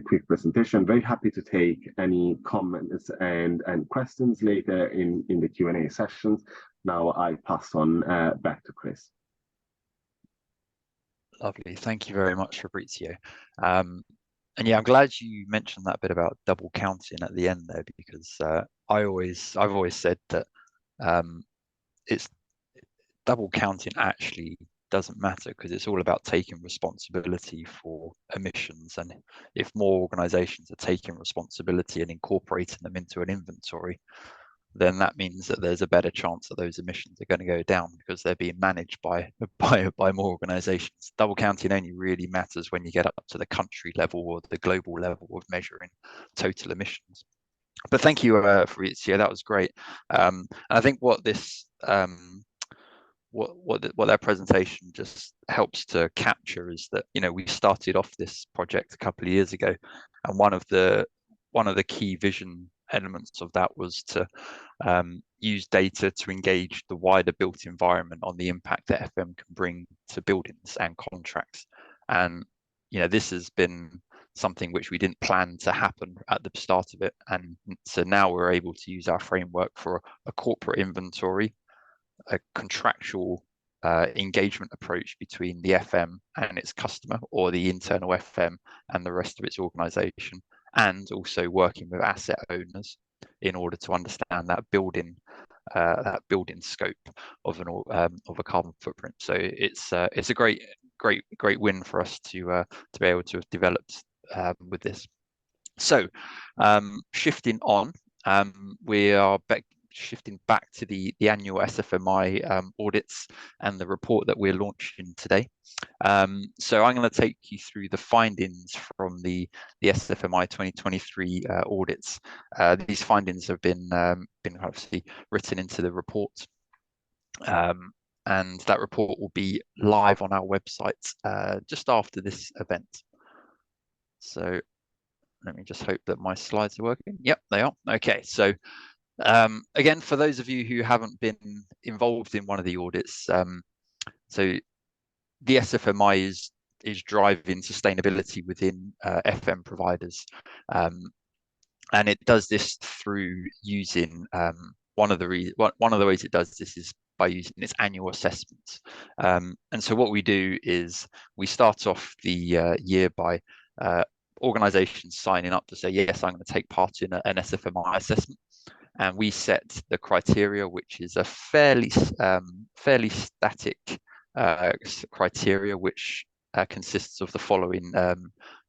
quick presentation. Very happy to take any comments and questions later in the Q&A sessions. Now I pass on back to Chris. Lovely. Thank you very much, Fabrizio. And yeah, I'm glad you mentioned that bit about double counting at the end there, because I've always said that it's double counting actually doesn't matter, because it's all about taking responsibility for emissions. And if more organizations are taking responsibility and incorporating them into an inventory, then that means that there's a better chance that those emissions are going to go down, because they're being managed by more organizations. Double counting only really matters when you get up to the country level or the global level of measuring total emissions. But thank you, Fabrizio, that was great. And I think what this what their presentation just helps to capture is that, we started off this project a couple of years ago, and one of the key vision elements of that was to use data to engage the wider built environment on the impact that FM can bring to buildings and contracts. And this has been something which we didn't plan to happen at the start of it, and so now we're able to use our framework for a corporate inventory, a contractual engagement approach between the FM and its customer, or the internal FM and the rest of its organization, and also working with asset owners in order to understand that building scope of a carbon footprint. So it's a great win for us to be able to have developed with this. So shifting on, we are shifting back to the annual SFMI audits and the report that we're launching today. So I'm going to take you through the findings from the SFMI 2023 audits. These findings have been obviously written into the report, and that report will be live on our website just after this event. So let me just hope that my slides are working. Yep, they are. Okay, so again, for those of you who haven't been involved in one of the audits, so the SFMI is driving sustainability within FM providers, and it does this through using one of the ways it does this is by using its annual assessments. And so what we do is we start off the year by organizations signing up to say, yes, I'm going to take part in an SFMI assessment, and we set the criteria, which is a fairly static criteria, which consists of the following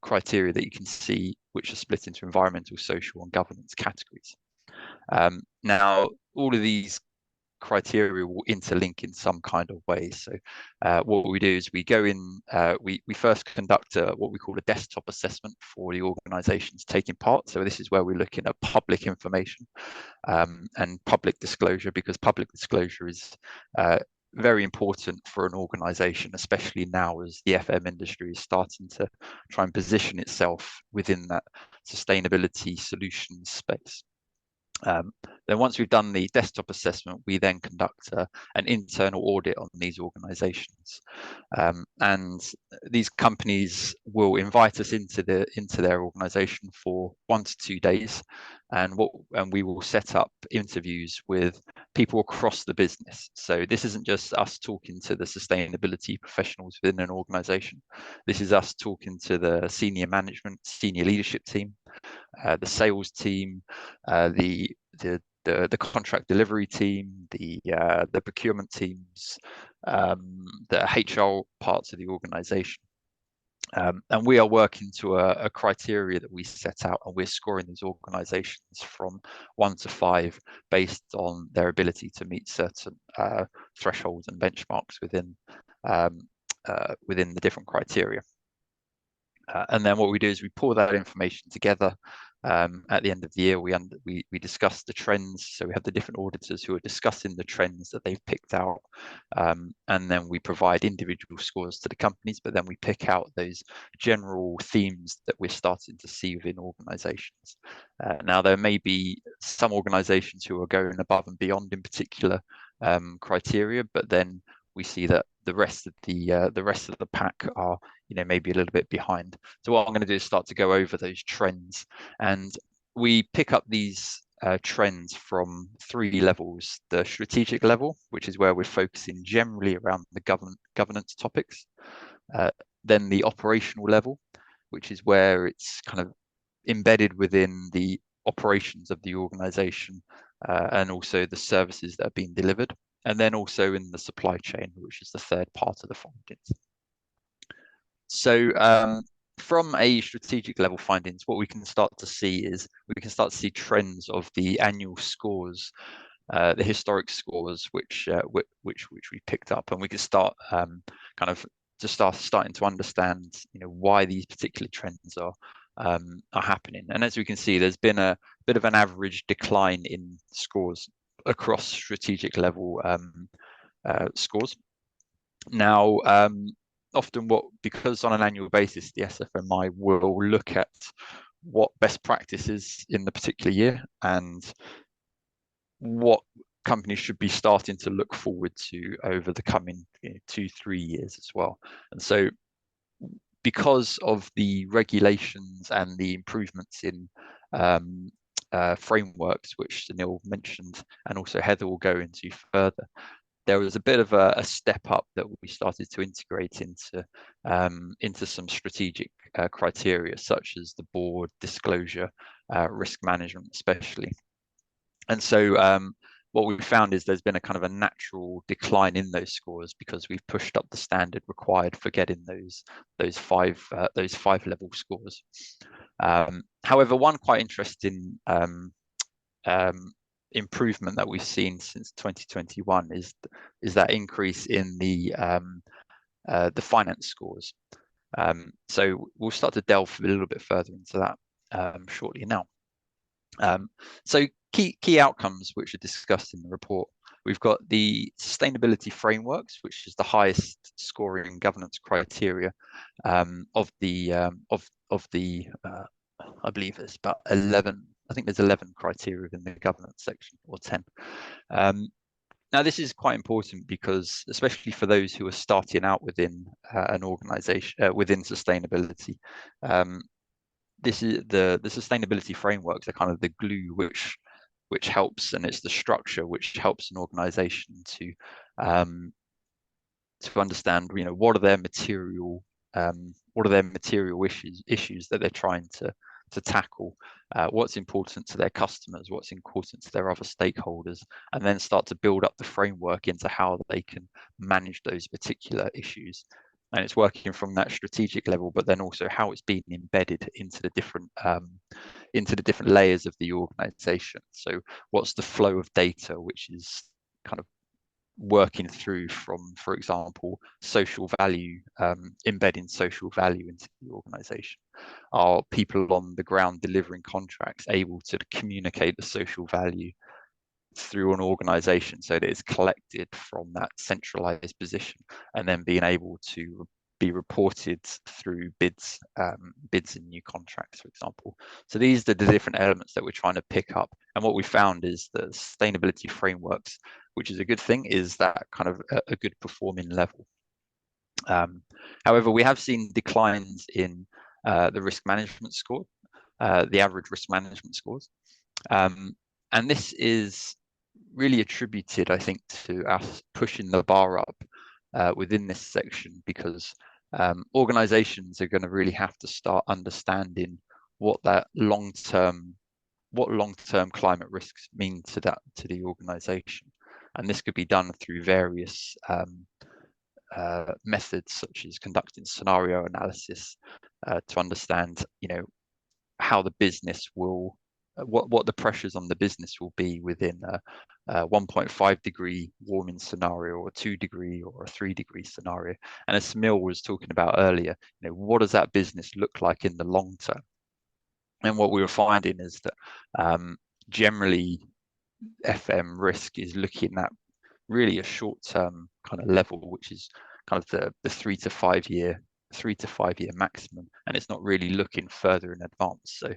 criteria that you can see, which are split into environmental, social, and governance categories. Now, all of these criteria will interlink in some kind of way. So what we do is we go in, we first conduct what we call a desktop assessment for the organizations taking part. So this is where we're looking at public information and public disclosure, because public disclosure is very important for an organization, especially now as the FM industry is starting to try and position itself within that sustainability solutions space. Then once we've done the desktop assessment, we then conduct an internal audit on these organizations, and these companies will invite us into their organization for 1 to 2 days, and we will set up interviews with people across the business. So this isn't just us talking to the sustainability professionals within an organization. This is us talking to the senior management, senior leadership team, the sales team, the contract delivery team, the procurement teams, the HR parts of the organization. And we are working to a criteria that we set out, and we're scoring these organizations from 1 to 5 based on their ability to meet certain thresholds and benchmarks within the different criteria. And then what we do is we pull that information together. At the end of the year, we discuss the trends. So we have the different auditors who are discussing the trends that they've picked out, and then we provide individual scores to the companies. But then we pick out those general themes that we're starting to see within organisations. Now, there may be some organisations who are going above and beyond in particular criteria, but then we see that the rest of the pack are, maybe a little bit behind. So what I'm going to do is start to go over those trends, and we pick up these trends from 3 levels: the strategic level, which is where we're focusing generally around the governance topics; then the operational level, which is where it's kind of embedded within the operations of the organization, and also the services that are being delivered; and then also in the supply chain, which is the 3rd part of the findings. So from a strategic level findings, what we can start to see is trends of the annual scores, the historic scores, which we picked up, and we can start starting to understand, why these particular trends are happening. And as we can see, there's been a bit of an average decline in scores across strategic level scores. Now, often because on an annual basis, the SFMI will look at what best practices in the particular year and what companies should be starting to look forward to over the coming 2-3 years as well. And so because of the regulations and the improvements in frameworks, which Sunil mentioned, and also Heather will go into further, there was a bit of a step up that we started to integrate into some strategic criteria, such as the board disclosure, risk management especially. And so what we found is there's been a kind of a natural decline in those scores because we've pushed up the standard required for getting those 5 level scores. However, one quite interesting improvement that we've seen since 2021 is that increase in the finance scores. So we'll start to delve a little bit further into that shortly now. So key outcomes which are discussed in the report. We've got the sustainability frameworks, which is the highest scoring governance criteria of the I believe there's about 11. I think there's 11 criteria within the governance section, or 10. Now, this is quite important because, especially for those who are starting out within an organization, within sustainability, this is the sustainability frameworks are kind of the glue which helps, and it's the structure which helps an organization to understand, what are their material issues that they're trying to tackle, what's important to their customers, what's important to their other stakeholders, and then start to build up the framework into how they can manage those particular issues. And it's working from that strategic level, but then also how it's being embedded into the different layers of the organization. So what's the flow of data which is kind of working through from, for example, social value, embedding social value into the organization? Are people on the ground delivering contracts able to communicate the social value through an organization so that it's collected from that centralized position and then being able to be reported through bids and new contracts, for example? So these are the different elements that we're trying to pick up. And what we found is that sustainability frameworks, which is a good thing, is that kind of a good performing level. However, we have seen declines in the risk management score, the average risk management scores. And this is really attributed, I think, to us pushing the bar up within this section, because organizations are going to really have to start understanding what long-term climate risks mean to the organization. And this could be done through various methods, such as conducting scenario analysis to understand, how the business will, what the pressures on the business will be within a 1.5 degree warming scenario, or a 2 degree or a 3 degree scenario. And as Samil was talking about earlier, what does that business look like in the long term? And what we were finding is that generally FM risk is looking at really a short-term kind of level, which is kind of the 3 to 5 year maximum, and it's not really looking further in advance. So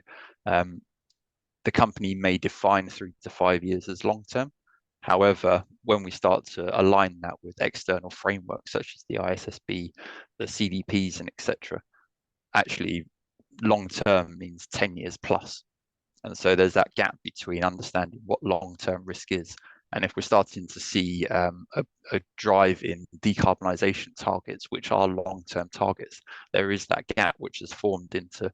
the company may define 3 to 5 years as long-term. However, when we start to align that with external frameworks such as the ISSB, the CDPs, and etc., actually long-term means 10 years plus. And so there's that gap between understanding what long-term risk is. And if we're starting to see a drive in decarbonisation targets, which are long-term targets, there is that gap which is formed into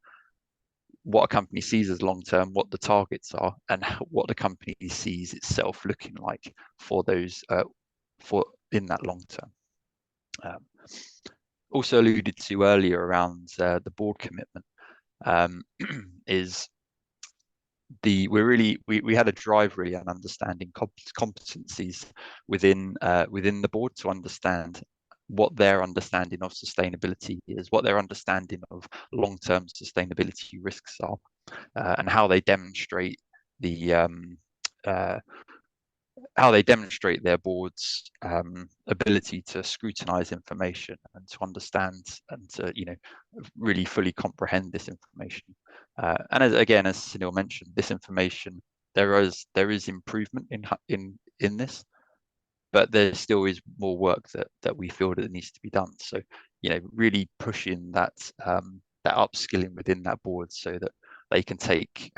what a company sees as long-term, what the targets are, and what the company sees itself looking like for those in that long-term. Also alluded to earlier around the board commitment is we had a drive really on understanding competencies within the board to understand what their understanding of sustainability is, what their understanding of long-term sustainability risks are, and how they demonstrate their board's ability to scrutinize information and to understand and to really fully comprehend this information. And as Sunil mentioned, this information, there is improvement in this, but there still is more work that we feel that needs to be done. So really pushing that upskilling within that board so that they can take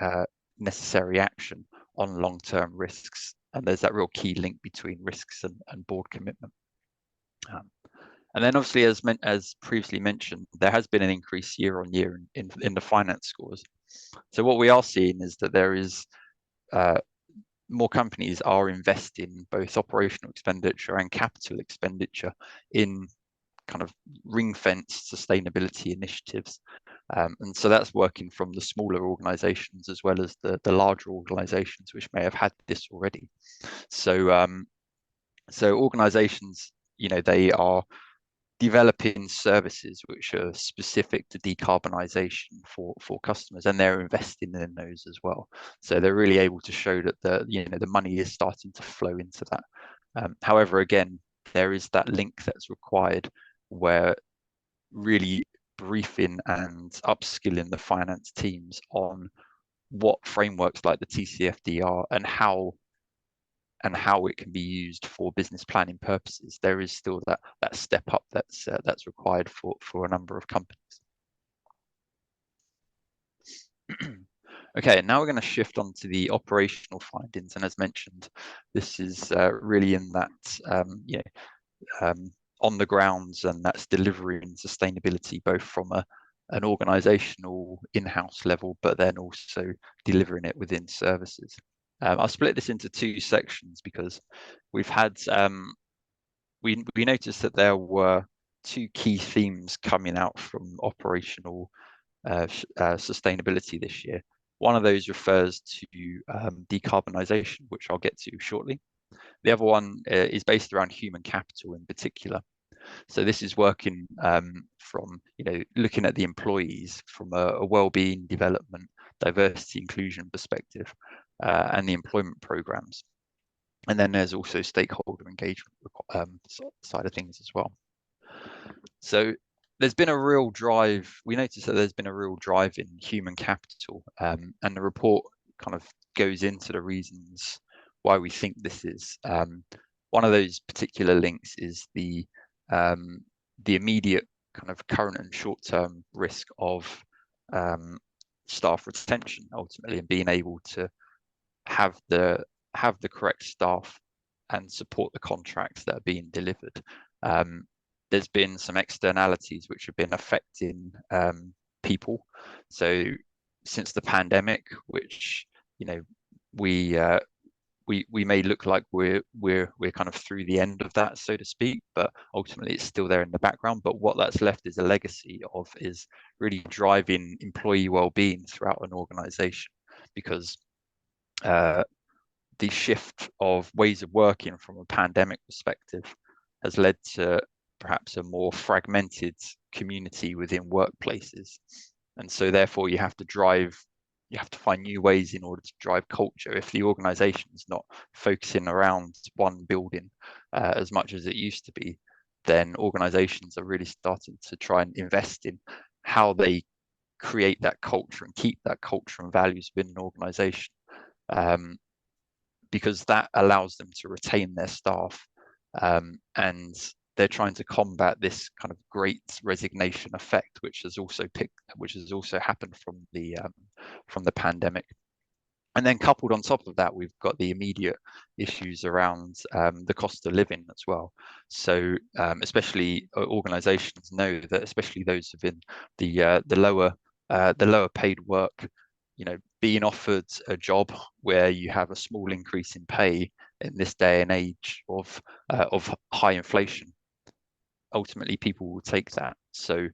necessary action on long-term risks. And there's that real key link between risks and board commitment. And then obviously, as previously mentioned, there has been an increase year on year in the finance scores. So what we are seeing is that there is more companies are investing both operational expenditure and capital expenditure in kind of ring-fenced sustainability initiatives. And so that's working from the smaller organizations as well as the larger organizations which may have had this already. So so organizations, they are developing services which are specific to decarbonisation for customers, and they're investing in those as well. So they're really able to show that the money is starting to flow into that. However, again, there is that link that's required where really briefing and upskilling the finance teams on what frameworks like the TCFD are and how it can be used for business planning purposes. There is still that step up that's required for a number of companies. Okay, now we're going to shift on to the operational findings, and as mentioned, this is really in that on the grounds, and that's delivering sustainability both from an organizational in-house level, but then also delivering it within services. I'll split this into two sections because we've had we noticed that there were two key themes coming out from operational sustainability this year. One of those refers to decarbonisation, which I'll get to shortly. The other one is based around human capital in particular. So this is working from looking at the employees from a well-being, development, diversity, inclusion perspective, and the employment programs. And then there's also stakeholder engagement side of things as well. So there's been a real drive. We noticed that there's been a real drive in human capital, and the report kind of goes into the reasons why we think this is. One of those particular links is the immediate kind of current and short-term risk of staff retention ultimately, and being able to have the correct staff and support the contracts that are being delivered. There's been some externalities which have been affecting people. So since the pandemic, which we may look like we're kind of through the end of that, so to speak, but ultimately it's still there in the background. But what that's left is a legacy is really driving employee well-being throughout an organization, because the shift of ways of working from a pandemic perspective has led to perhaps a more fragmented community within workplaces. And so therefore you have to find new ways in order to drive culture. If the organization is not focusing around one building as much as it used to be, then organizations are really starting to try and invest in how they create that culture and keep that culture and values within an organization, because that allows them to retain their staff, and they're trying to combat this kind of great resignation effect, which has also happened from the pandemic. And then coupled on top of that, we've got the immediate issues around the cost of living as well. So especially organizations know that, especially those within the lower paid work, being offered a job where you have a small increase in pay in this day and age of high inflation, ultimately people will take that. So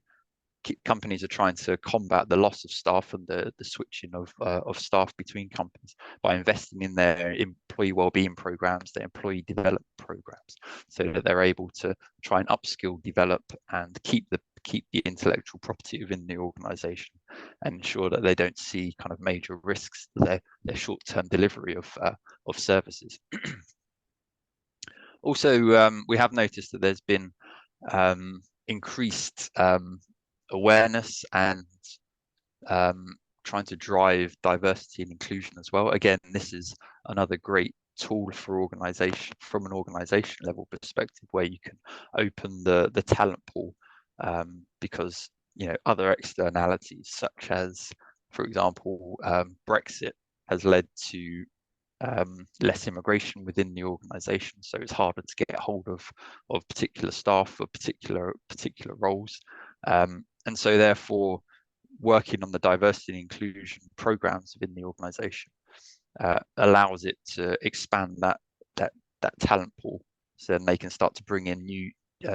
companies are trying to combat the loss of staff and the switching of staff between companies by investing in their employee well-being programs, their employee development programs, so that they're able to try and upskill, develop, and keep the intellectual property within the organization, and ensure that they don't see kind of major risks to their short-term delivery of services. Also, we have noticed that there's been increased awareness and trying to drive diversity and inclusion as well. Again, this is another great tool for organization, from an organization level perspective, where you can open the talent pool, because other externalities, such as, for example, Brexit has led to less immigration within the organization, so it's harder to get hold of particular staff for particular roles, and so therefore working on the diversity and inclusion programs within the organization allows it to expand that talent pool, so then they can start to bring in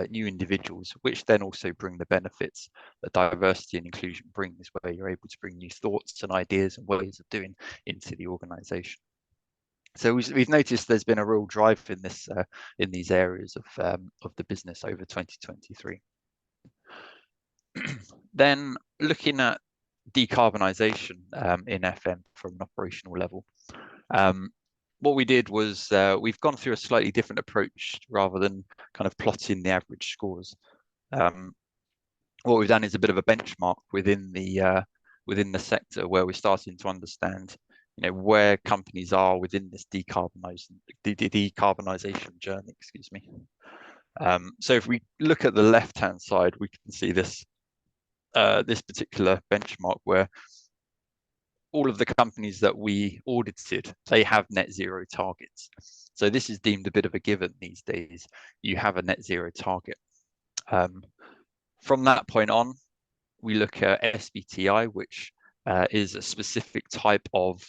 new individuals, which then also bring the benefits that diversity and inclusion brings, where you're able to bring new thoughts and ideas and ways of doing into the organization. So we've noticed there's been a real drive in this in these areas of the business over 2023. Then looking at decarbonisation in FM from an operational level, what we did was we've gone through a slightly different approach rather than kind of plotting the average scores. What we've done is a bit of a benchmark within the sector, where we're starting to understand, where companies are within this decarbonisation journey. Excuse me. So if we look at the left-hand side, we can see this this particular benchmark where all of the companies that we audited, they have net zero targets. So this is deemed a bit of a given these days. You have a net zero target. From that point on, we look at SBTI, which is a specific type of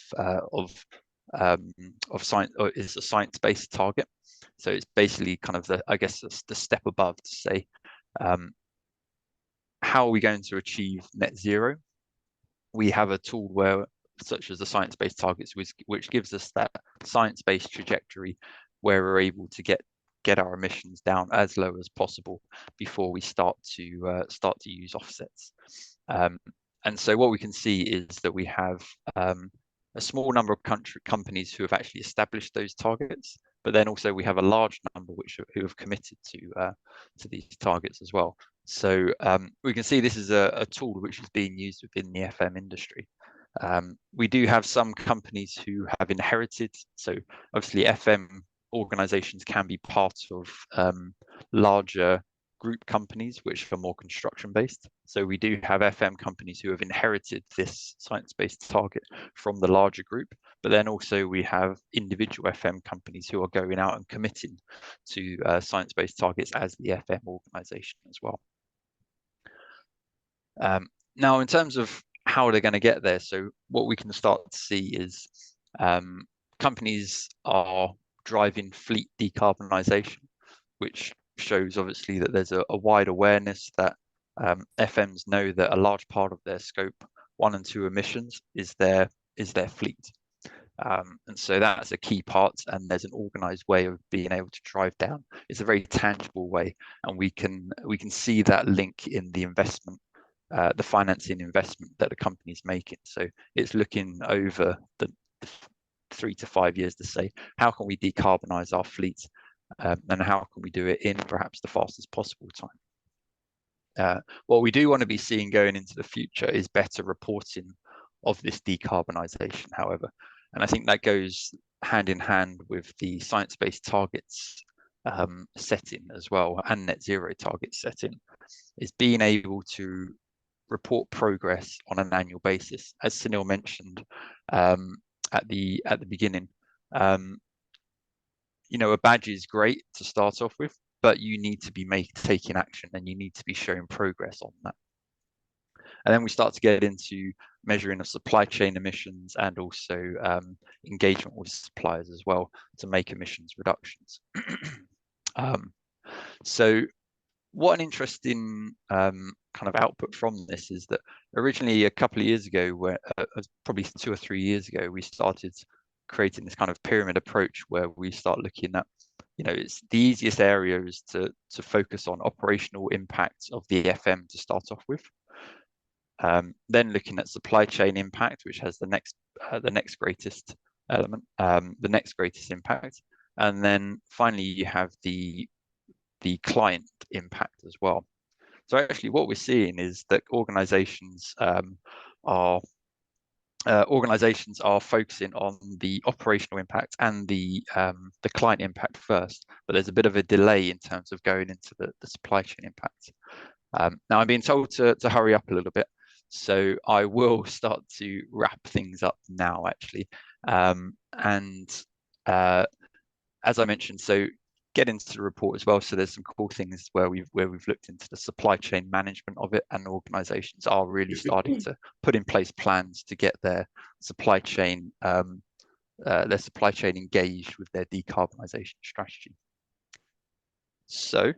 science, or is a science-based target. So it's basically kind of the step above to say, how are we going to achieve net zero? We have a tool such as the science-based targets, which gives us that science-based trajectory where we're able to get our emissions down as low as possible before we start to use offsets. And so what we can see is that we have a small number of companies who have actually established those targets, but then also we have a large number who have committed to these targets as well. So we can see this is a tool which is being used within the FM industry. We do have some companies who have inherited, so obviously FM organizations can be part of larger group companies which are more construction based. So we do have FM companies who have inherited this science-based target from the larger group, but then also we have individual FM companies who are going out and committing to science-based targets as the FM organization as well. Now, in terms of how they're going to get there, so what we can start to see is companies are driving fleet decarbonisation, which shows obviously that there's a wide awareness that FMs know that a large part of their scope 1 and 2 emissions is their fleet. And so that's a key part, and there's an organized way of being able to drive down. It's a very tangible way, and we can see that link in the investment, the financing investment that the company's making. So it's looking over the 3 to 5 years to say, how can we decarbonize our fleet, and how can we do it in perhaps the fastest possible time? What we do want to be seeing going into the future is better reporting of this decarbonisation, however, and I think that goes hand in hand with the science-based targets setting as well, and net zero target setting, is being able to report progress on an annual basis. As Sunil mentioned at the beginning, a badge is great to start off with, but you need to be taking action, and you need to be showing progress on that. And then we start to get into measuring of supply chain emissions, and also engagement with suppliers as well to make emissions reductions. So what an interesting kind of output from this is that originally a couple of years ago, probably 2 or 3 years ago, we started creating this kind of pyramid approach where we start looking at, it's the easiest area is to focus on operational impacts of the FM to start off with. Then looking at supply chain impact, which has the next greatest element, the next greatest impact, and then finally you have the client impact as well. So actually, what we're seeing is that organizations are focusing on the operational impact and the client impact first, but there's a bit of a delay in terms of going into the supply chain impact. Now I'm being told to hurry up a little bit, so I will start to wrap things up now, actually. As I mentioned, so get into the report as well. So there's some cool things where we've looked into the supply chain management of it, and organizations are really starting to put in place plans to get their supply chain engaged with their decarbonisation strategy. So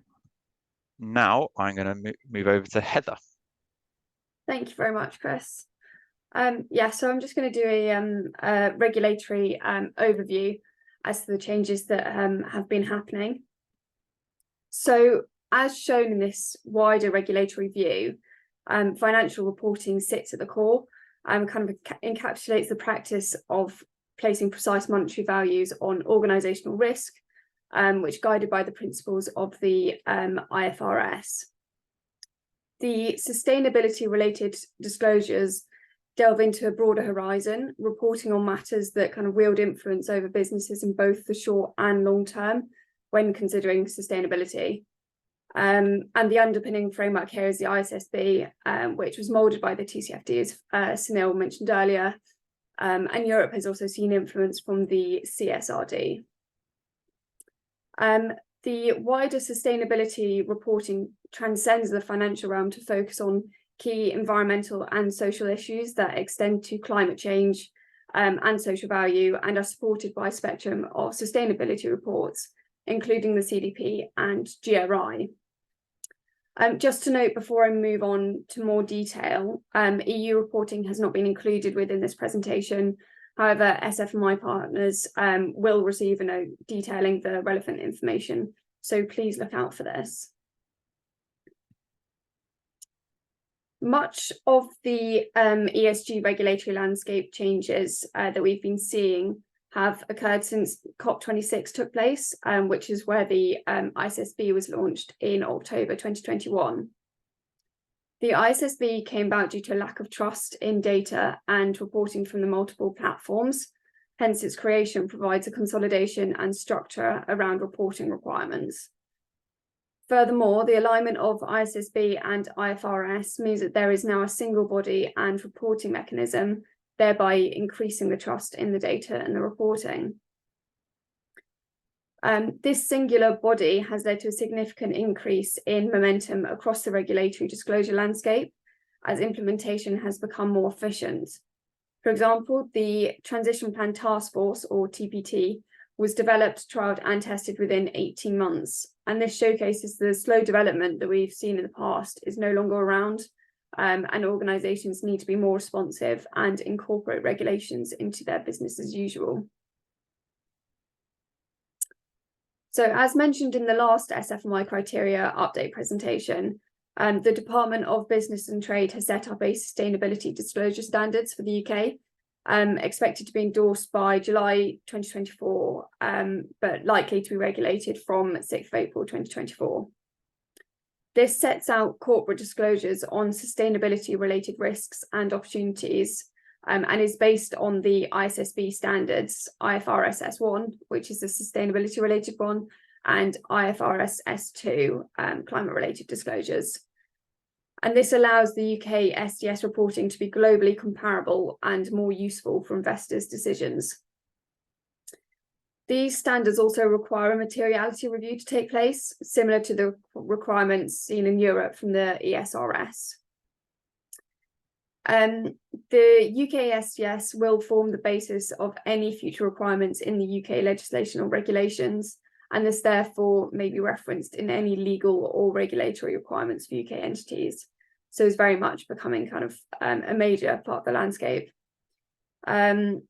now I'm going to move over to Heather. Thank you very much, Chris. Yeah, so I'm just going to do a regulatory overview as to the changes that have been happening. So as shown in this wider regulatory view, financial reporting sits at the core and kind of encapsulates the practice of placing precise monetary values on organisational risk, which is guided by the principles of the IFRS. The sustainability-related disclosures delve into a broader horizon, reporting on matters that kind of wield influence over businesses in both the short and long term when considering sustainability. And the underpinning framework here is the ISSB, which was moulded by the TCFD, as Sunil mentioned earlier, and Europe has also seen influence from the CSRD. The wider sustainability reporting transcends the financial realm to focus on key environmental and social issues that extend to climate change and social value, and are supported by a spectrum of sustainability reports, including the CDP and GRI. Just to note before I move on to more detail, EU reporting has not been included within this presentation. However, SFMI partners will receive a note detailing the relevant information, so please look out for this. Much of the ESG regulatory landscape changes that we've been seeing have occurred since COP26 took place, which is where the ISSB was launched in October 2021. The ISSB came about due to a lack of trust in data and reporting from the multiple platforms. Hence, its creation provides a consolidation and structure around reporting requirements. Furthermore, the alignment of ISSB and IFRS means that there is now a single body and reporting mechanism, thereby increasing the trust in the data and the reporting. This singular body has led to a significant increase in momentum across the regulatory disclosure landscape as implementation has become more efficient. For example, the Transition Plan Task Force, or TPT, was developed, trialled and tested within 18 months. And this showcases the slow development that we've seen in the past is no longer around, and organisations need to be more responsive and incorporate regulations into their business as usual. So as mentioned in the last SFMI criteria update presentation, the Department of Business and Trade has set up a sustainability disclosure standards for the UK, expected to be endorsed by July 2024, but likely to be regulated from 6th of April 2024. This sets out corporate disclosures on sustainability-related risks and opportunities, and is based on the ISSB standards, IFRS S1, which is the sustainability-related one, and IFRS S2, climate-related disclosures. And this allows the UK SDS reporting to be globally comparable and more useful for investors' decisions. These standards also require a materiality review to take place, similar to the requirements seen in Europe from the ESRS. The UK SDS will form the basis of any future requirements in the UK legislation or regulations, and this therefore may be referenced in any legal or regulatory requirements for UK entities. So it's very much becoming kind of a major part of the landscape. And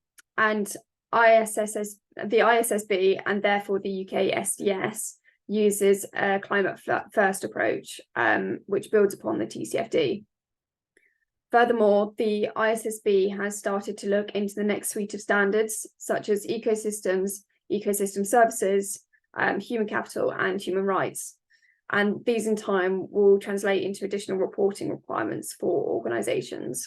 the ISSB and therefore the UK SDS uses a climate first approach, which builds upon the TCFD. Furthermore, the ISSB has started to look into the next suite of standards, such as ecosystems, ecosystem services, human capital, and human rights. And these in time will translate into additional reporting requirements for organisations.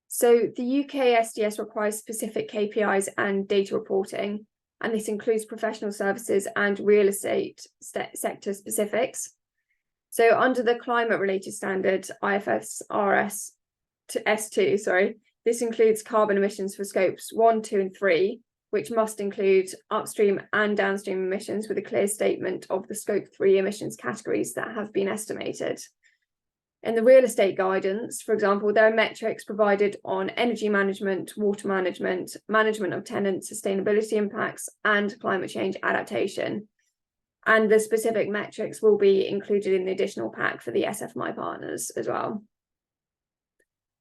So the UK SDS requires specific KPIs and data reporting, and this includes professional services and real estate sector specifics. So under the climate-related standard, IFRS S2, this includes carbon emissions for scopes 1, 2, and 3, which must include upstream and downstream emissions with a clear statement of the scope 3 emissions categories that have been estimated. In the real estate guidance, for example, there are metrics provided on energy management, water management, management of tenant sustainability impacts, and climate change adaptation. And the specific metrics will be included in the additional pack for the SFMI partners as well.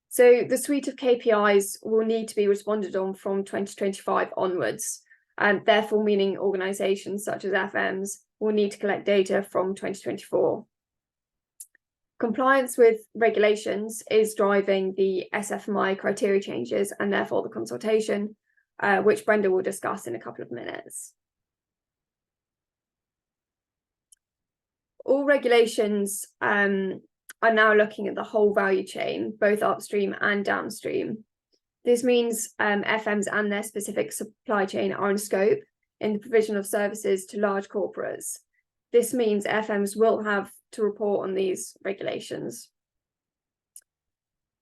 So the suite of KPIs will need to be responded on from 2025 onwards, and therefore meaning organisations such as FMs will need to collect data from 2024. Compliance with regulations is driving the SFMI criteria changes and therefore the consultation, which Brenda will discuss in a couple of minutes. All regulations are now looking at the whole value chain, both upstream and downstream. This means FMs and their specific supply chain are in scope in the provision of services to large corporates. This means FMs will have to report on these regulations.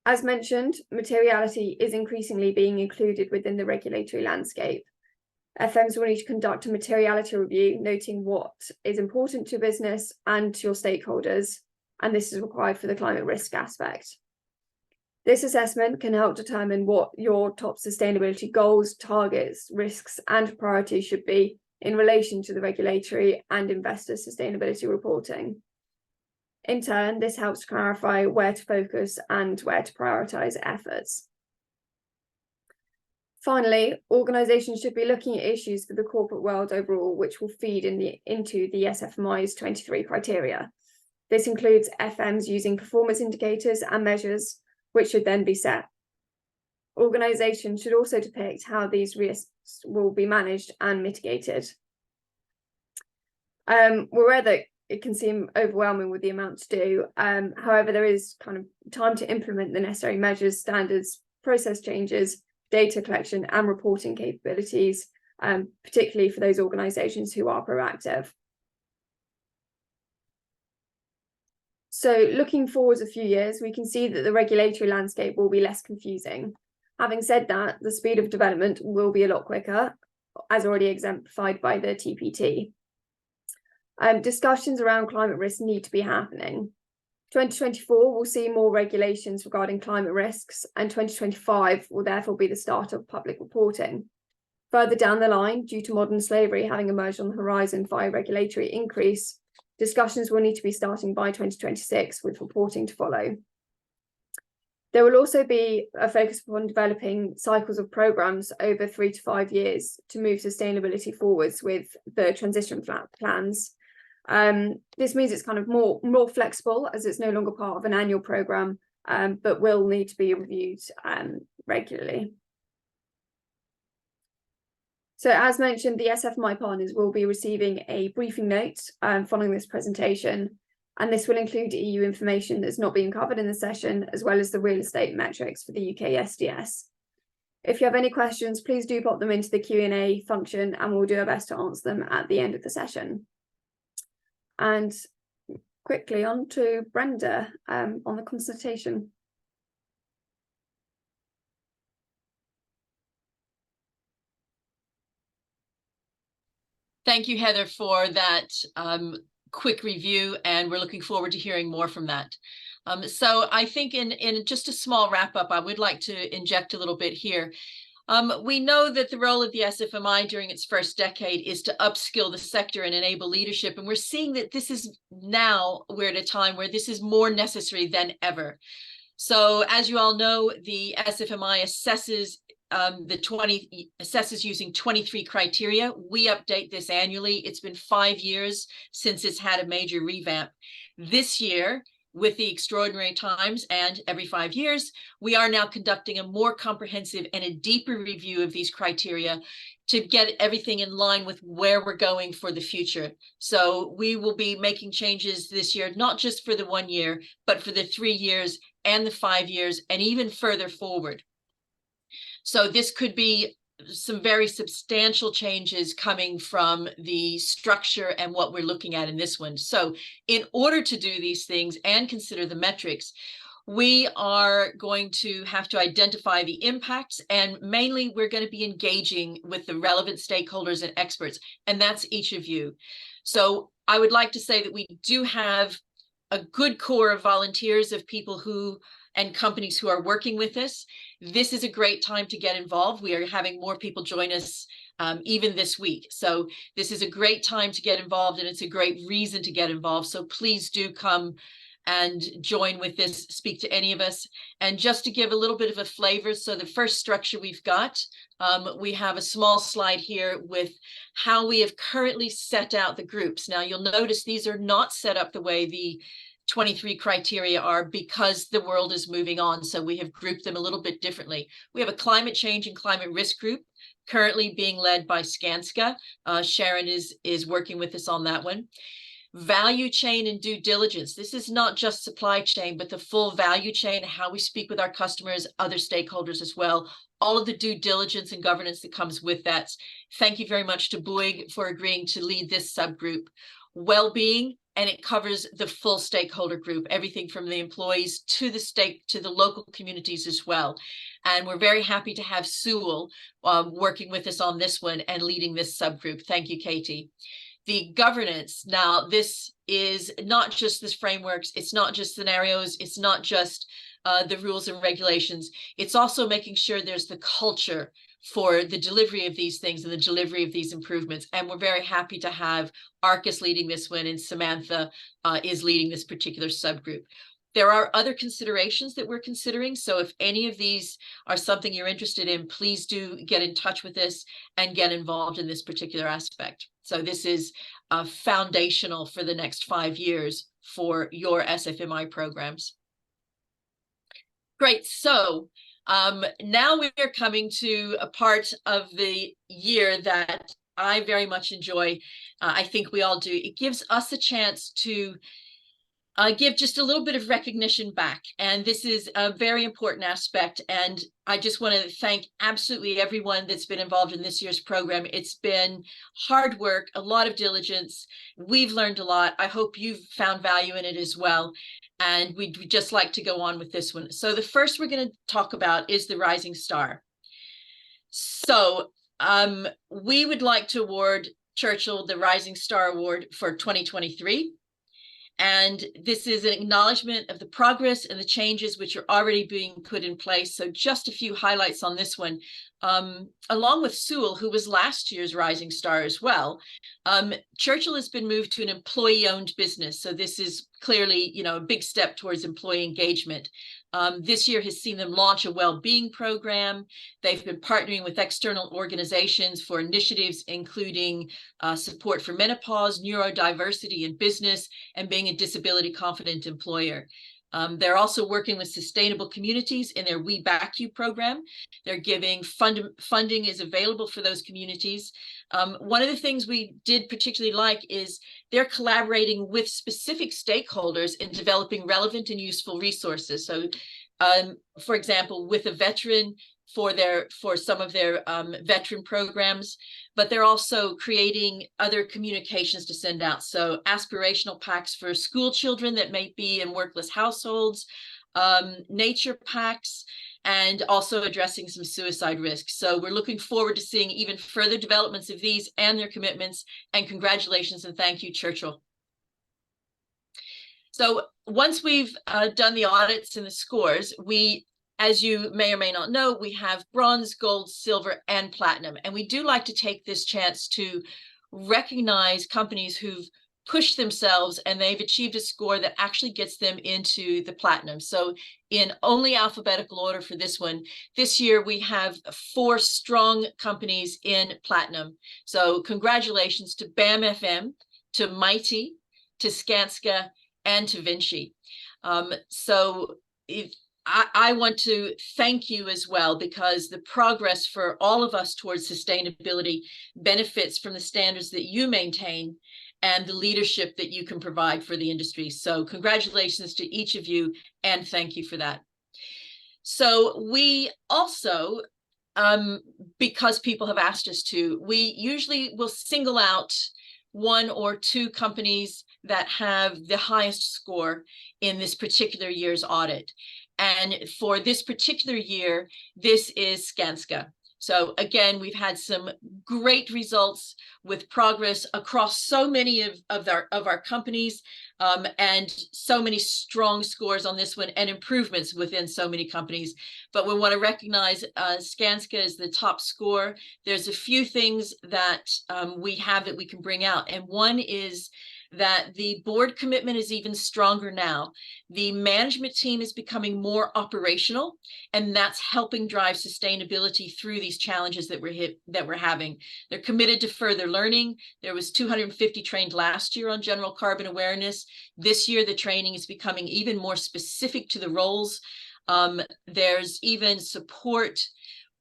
As mentioned, materiality is increasingly being included within the regulatory landscape. FMs will need to conduct a materiality review, noting what is important to business and to your stakeholders, and this is required for the climate risk aspect. This assessment can help determine what your top sustainability goals, targets, risks, and priorities should be in relation to the regulatory and investor sustainability reporting. In turn, this helps clarify where to focus and where to prioritise efforts. Finally, organisations should be looking at issues for the corporate world overall, which will feed into the SFMI's 23 criteria. This includes FMs using performance indicators and measures, which should then be set. Organisations should also depict how these risks will be managed and mitigated. We're aware that it can seem overwhelming with the amount to do. However, there is kind of time to implement the necessary measures, standards, process changes, data collection and reporting capabilities, particularly for those organisations who are proactive. So looking forward a few years, we can see that the regulatory landscape will be less confusing. Having said that, the speed of development will be a lot quicker, as already exemplified by the TPT. Discussions around climate risk need to be happening. 2024 will see more regulations regarding climate risks, and 2025 will therefore be the start of public reporting. Further down the line, due to modern slavery having emerged on the horizon via regulatory increase, discussions will need to be starting by 2026 with reporting to follow. There will also be a focus upon developing cycles of programmes over 3 to 5 years to move sustainability forwards with the transition plans. This means it's kind of more flexible as it's no longer part of an annual programme, but will need to be reviewed regularly. So as mentioned, the SFMI partners will be receiving a briefing note following this presentation, and this will include EU information that's not being covered in the session, as well as the real estate metrics for the UK SDS. If you have any questions, please do pop them into the Q&A function and we'll do our best to answer them at the end of the session. And quickly on to Brenda on the consultation. Thank you, Heather, for that quick review, and we're looking forward to hearing more from that. So I think in just a small wrap up, I would like to inject a little bit here. We know that the role of the SFMI during its first decade is to upskill the sector and enable leadership. And we're seeing that this is now, we're at a time where this is more necessary than ever. So as you all know, the SFMI assesses using 23 criteria. We update this annually. It's been 5 years since it's had a major revamp. This year, with the extraordinary times and every 5 years, we are now conducting a more comprehensive and a deeper review of these criteria to get everything in line with where we're going for the future. So we will be making changes this year, not just for the 1 year, but for the 3 years and the 5 years and even further forward. So this could be some very substantial changes coming from the structure and what we're looking at in this one. So in order to do these things and consider the metrics, we are going to have to identify the impacts, and mainly we're going to be engaging with the relevant stakeholders and experts, and that's each of you. So I would like to say that we do have a good core of volunteers, of people who and companies who are working with us. This is a great time to get involved. We are having more people join us even this week. So this is a great time to get involved, and it's a great reason to get involved. So please do come and join with this, speak to any of us. And just to give a little bit of a flavor, so the first structure we've got, we have a small slide here with how we have currently set out the groups. Now you'll notice these are not set up the way the 23 criteria are, because the world is moving on. So we have grouped them a little bit differently. We have a climate change and climate risk group currently being led by Skanska. Sharon is working with us on that one. Value chain and due diligence. This is not just supply chain, but the full value chain, how we speak with our customers, other stakeholders as well, all of the due diligence and governance that comes with that. Thank you very much to Bouygues for agreeing to lead this subgroup. Well-being, and it covers the full stakeholder group, everything from the employees to the local communities as well. And we're very happy to have Sewell working with us on this one and leading this subgroup. Thank you, Katie. The governance, now this is not just this frameworks, it's not just scenarios, it's not just the rules and regulations, it's also making sure there's the culture for the delivery of these things and the delivery of these improvements. And we're very happy to have Arcus leading this one, and Samantha is leading this particular subgroup. There are other considerations that we're considering. So if any of these are something you're interested in, please do get in touch with us and get involved in this particular aspect. So this is foundational for the next 5 years for your SFMI programs. Great. So now we're coming to a part of the year that I very much enjoy. I think we all do. It gives us a chance to give just a little bit of recognition back. And this is a very important aspect. And I just want to thank absolutely everyone that's been involved in this year's program. It's been hard work, a lot of diligence. We've learned a lot. I hope you've found value in it as well. And we'd just like to go on with this one. So the first we're going to talk about is the Rising Star. So we would like to award Churchill the Rising Star Award for 2023. And this is an acknowledgement of the progress and the changes which are already being put in place. So just a few highlights on this one. Along with Sewell, who was last year's Rising Star as well, Churchill has been moved to an employee-owned business. So this is clearly, a big step towards employee engagement. This year has seen them launch a well-being program. They've been partnering with external organizations for initiatives, including support for menopause, neurodiversity in business, and being a disability-confident employer. They're also working with sustainable communities in their We Back You program. They're giving funding is available for those communities. One of the things we did particularly like is they're collaborating with specific stakeholders in developing relevant and useful resources. So, for example, with a veteran for some of their veteran programs, but they're also creating other communications to send out. So aspirational packs for school children that may be in workless households, nature packs, and also addressing some suicide risks. So we're looking forward to seeing even further developments of these and their commitments. And congratulations and thank you, Churchill. So once we've done the audits and the scores, as you may or may not know, we have bronze, gold, silver, and platinum. And we do like to take this chance to recognize companies who've pushed themselves and they've achieved a score that actually gets them into the platinum. So in only alphabetical order for this one, this year we have 4 strong companies in platinum. So congratulations to BAM FM, to Mighty, to Skanska, and to Vinci. I want to thank you as well, because the progress for all of us towards sustainability benefits from the standards that you maintain and the leadership that you can provide for the industry. So congratulations to each of you, and thank you for that. So we also, because people have asked us to, we usually will single out 1 or 2 companies that have the highest score in this particular year's audit. And for this particular year, this is Skanska. So again, we've had some great results with progress across so many of our companies, and so many strong scores on this one and improvements within so many companies. But we want to recognize Skanska as the top score. There's a few things that we have that we can bring out. And one is that the board commitment is even stronger now. The management team is becoming more operational, and that's helping drive sustainability through these challenges that we're having. They're committed to further learning. There was 250 trained last year on general carbon awareness. This year, the training is becoming even more specific to the roles. There's even support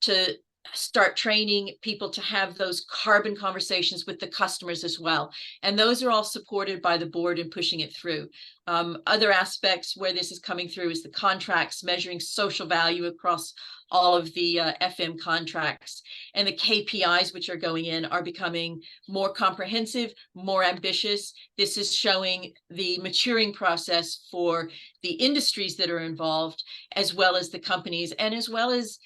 to start training people to have those carbon conversations with the customers as well. And those are all supported by the board and pushing it through. Other aspects where this is coming through is the contracts, measuring social value across all of the FM contracts, and the KPIs which are going in are becoming more comprehensive, more ambitious. This is showing the maturing process for the industries that are involved, as well as the companies, and as well as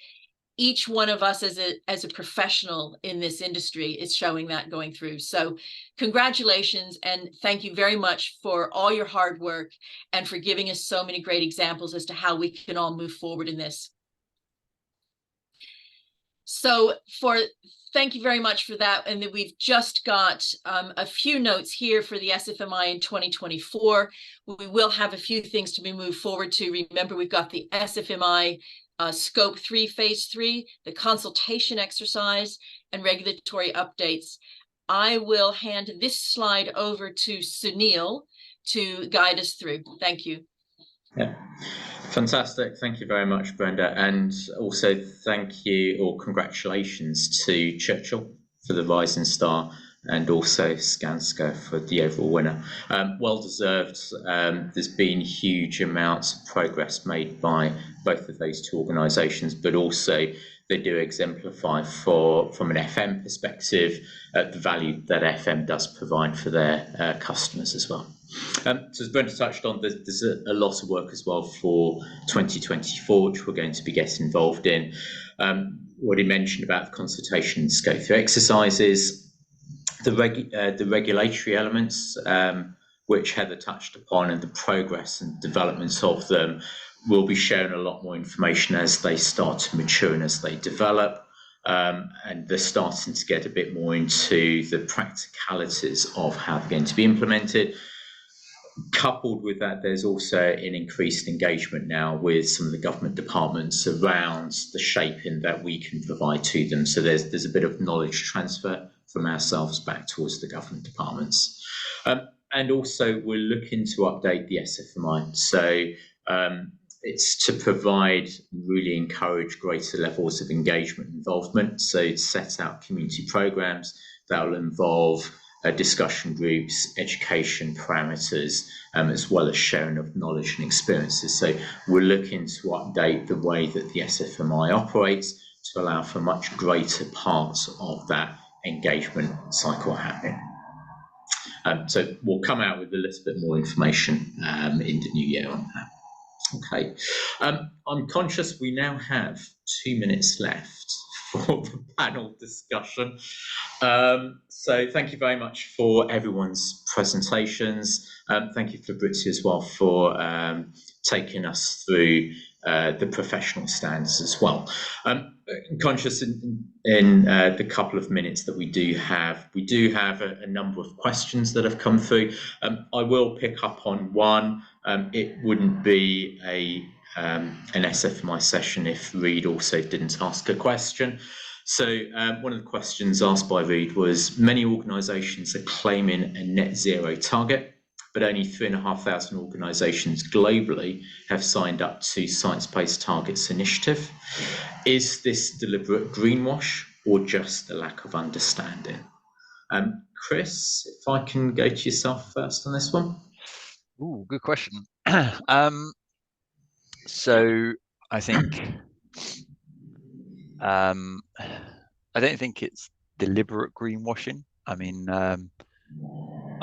each one of us as a professional in this industry is showing that going through. So congratulations, and thank you very much for all your hard work and for giving us so many great examples as to how we can all move forward in this. So thank you very much for that. And then we've just got a few notes here for the SFMI in 2024. We will have a few things to be moved forward to. Remember, we've got the SFMI Scope 3, Phase 3, the consultation exercise, and regulatory updates. I will hand this slide over to Sunil to guide us through. Thank you. Yeah, fantastic. Thank you very much, Brenda. And also thank you, or congratulations to Churchill for the Rising Star, and also Skanska for the overall winner. Well deserved. There's been huge amounts of progress made by both of those two organisations, but also they do exemplify from an FM perspective the value that FM does provide for their customers as well. So as Brenda touched on, there's a lot of work as well for 2024, which we're going to be getting involved in. Already mentioned about the consultation scope 3 exercises. The regulatory elements, which Heather touched upon, and the progress and developments of them, will be sharing a lot more information as they start to mature and as they develop. And they're starting to get a bit more into the practicalities of how they're going to be implemented. Coupled with that, there's also an increased engagement now with some of the government departments around the shaping that we can provide to them. So there's a bit of knowledge transfer from ourselves back towards the government departments. And also we're looking to update the SFMI. So it's to provide, really encourage greater levels of engagement and involvement. So to set out community programs that will involve discussion groups, education parameters, as well as sharing of knowledge and experiences. So we're looking to update the way that the SFMI operates to allow for much greater parts of that engagement cycle happening. So we'll come out with a little bit more information in the new year on that. Okay, I'm conscious we now have 2 minutes left for the panel discussion. So thank you very much for everyone's presentations. Thank you, Fabrizio, as well, for taking us through the professional standards as well. Conscious in the couple of minutes that we do have a number of questions that have come through. I will pick up on one. It wouldn't be an SFMI session if Reid also didn't ask a question. So one of the questions asked by Reid was, many organisations are claiming a net zero target, but only 3,500 organisations globally have signed up to Science Based Targets initiative. Is this deliberate greenwash or just a lack of understanding? Chris, if I can go to yourself first on this one. Ooh, good question. So I think I don't think it's deliberate greenwashing. I mean,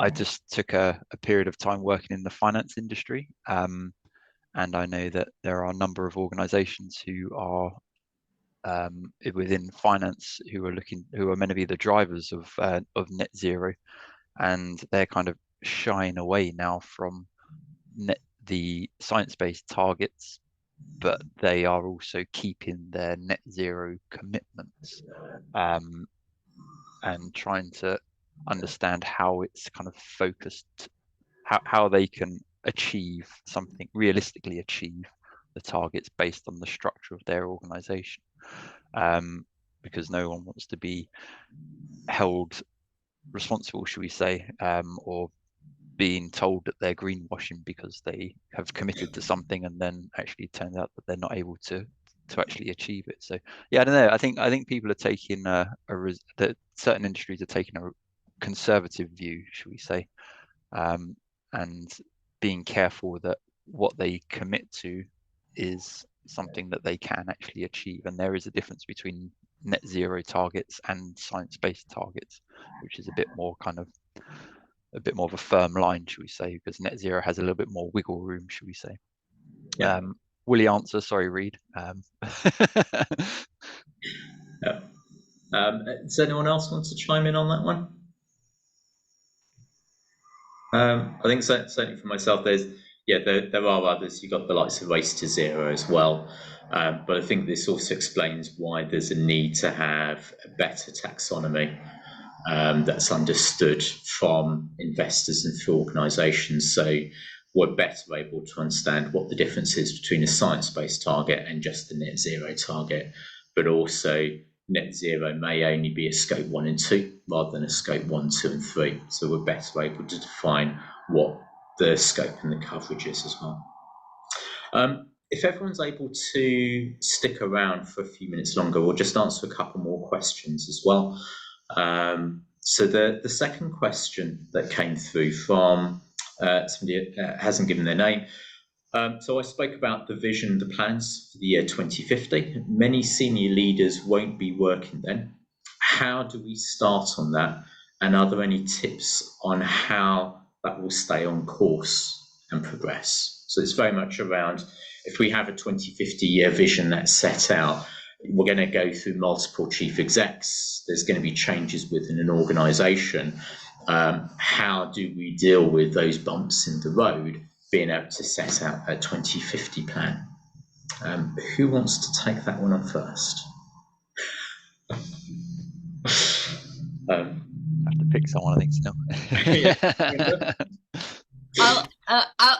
I just took a period of time working in the finance industry, and I know that there are a number of organizations who are within finance who are meant to be the drivers of net zero, and they're kind of shying away now from the science-based targets, but they are also keeping their net zero commitments, and trying to understand how it's kind of focused, how they can realistically achieve the targets based on the structure of their organization, because no one wants to be held responsible, should we say, or being told that they're greenwashing because they have committed to something and then actually it turns out that they're not able to actually achieve it. So yeah, I don't know. I think people are taking that certain industries are taking a conservative view, should we say, and being careful that what they commit to is something that they can actually achieve. And there is a difference between net zero targets and science-based targets, which is a bit more of a firm line, should we say, because net zero has a little bit more wiggle room, should we say. Yeah. Will he answer? Sorry, Reid. Yeah. Does anyone else want to chime in on that one? I think certainly for myself, there are others. You've got the likes of Race to Zero as well, but I think this also explains why there's a need to have a better taxonomy that's understood from investors and through organisations, so we're better able to understand what the difference is between a science-based target and just the net zero target, but also net zero may only be a scope 1 and 2 rather than a scope 1, 2 and 3. So we're better able to define what the scope and the coverage is as well. If everyone's able to stick around for a few minutes longer, we'll just answer a couple more questions as well. So the second question that came through from somebody hasn't given their name. So I spoke about the vision, the plans for the year 2050. Many senior leaders won't be working then. How do we start on that? And are there any tips on how that will stay on course and progress? So it's very much around, if we have a 2050 year vision that's set out, we're going to go through multiple chief execs. There's going to be changes within an organisation. How do we deal with those bumps in the road, being able to set out a 2050 plan? Who wants to take that one on first? I have to pick someone, I think, still.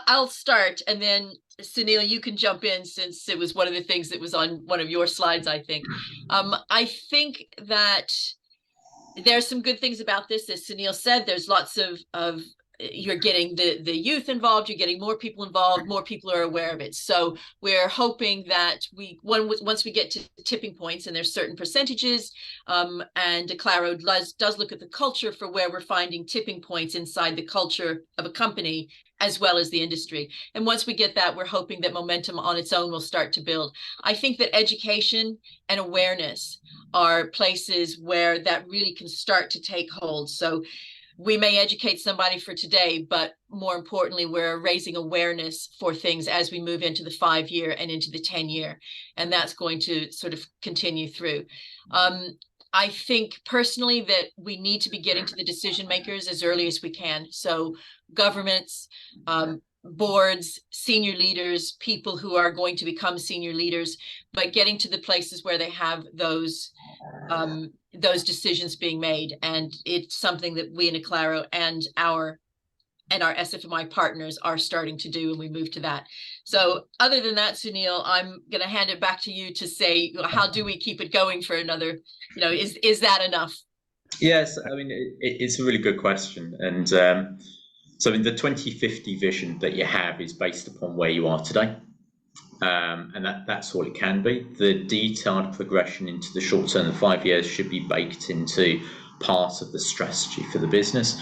I'll start, and then Sunil, you can jump in, since it was one of the things that was on one of your slides, I think. I think that there's some good things about this. As Sunil said, there's lots of you're getting the youth involved, you're getting more people involved, more people are aware of it. So we're hoping that once we get to tipping points, and there's certain percentages, and Declaro does look at the culture for where we're finding tipping points inside the culture of a company as well as the industry. And once we get that, we're hoping that momentum on its own will start to build. I think that education and awareness are places where that really can start to take hold. So we may educate somebody for today, but more importantly, we're raising awareness for things as we move into the 5-year and into the 10-year. And that's going to sort of continue through. I think personally that we need to be getting to the decision makers as early as we can. So governments, boards, senior leaders, people who are going to become senior leaders, but getting to the places where they have those decisions being made. And it's something that we in Declaro and our SFMI partners are starting to do, and we move to that. So other than that, Sunil, I'm going to hand it back to you to say, how do we keep it going for another, is that enough? Yes, I mean, it's a really good question. And so in the 2050 vision that you have is based upon where you are today. And that's all it can be. The detailed progression into the short term, the 5 years, should be baked into part of the strategy for the business.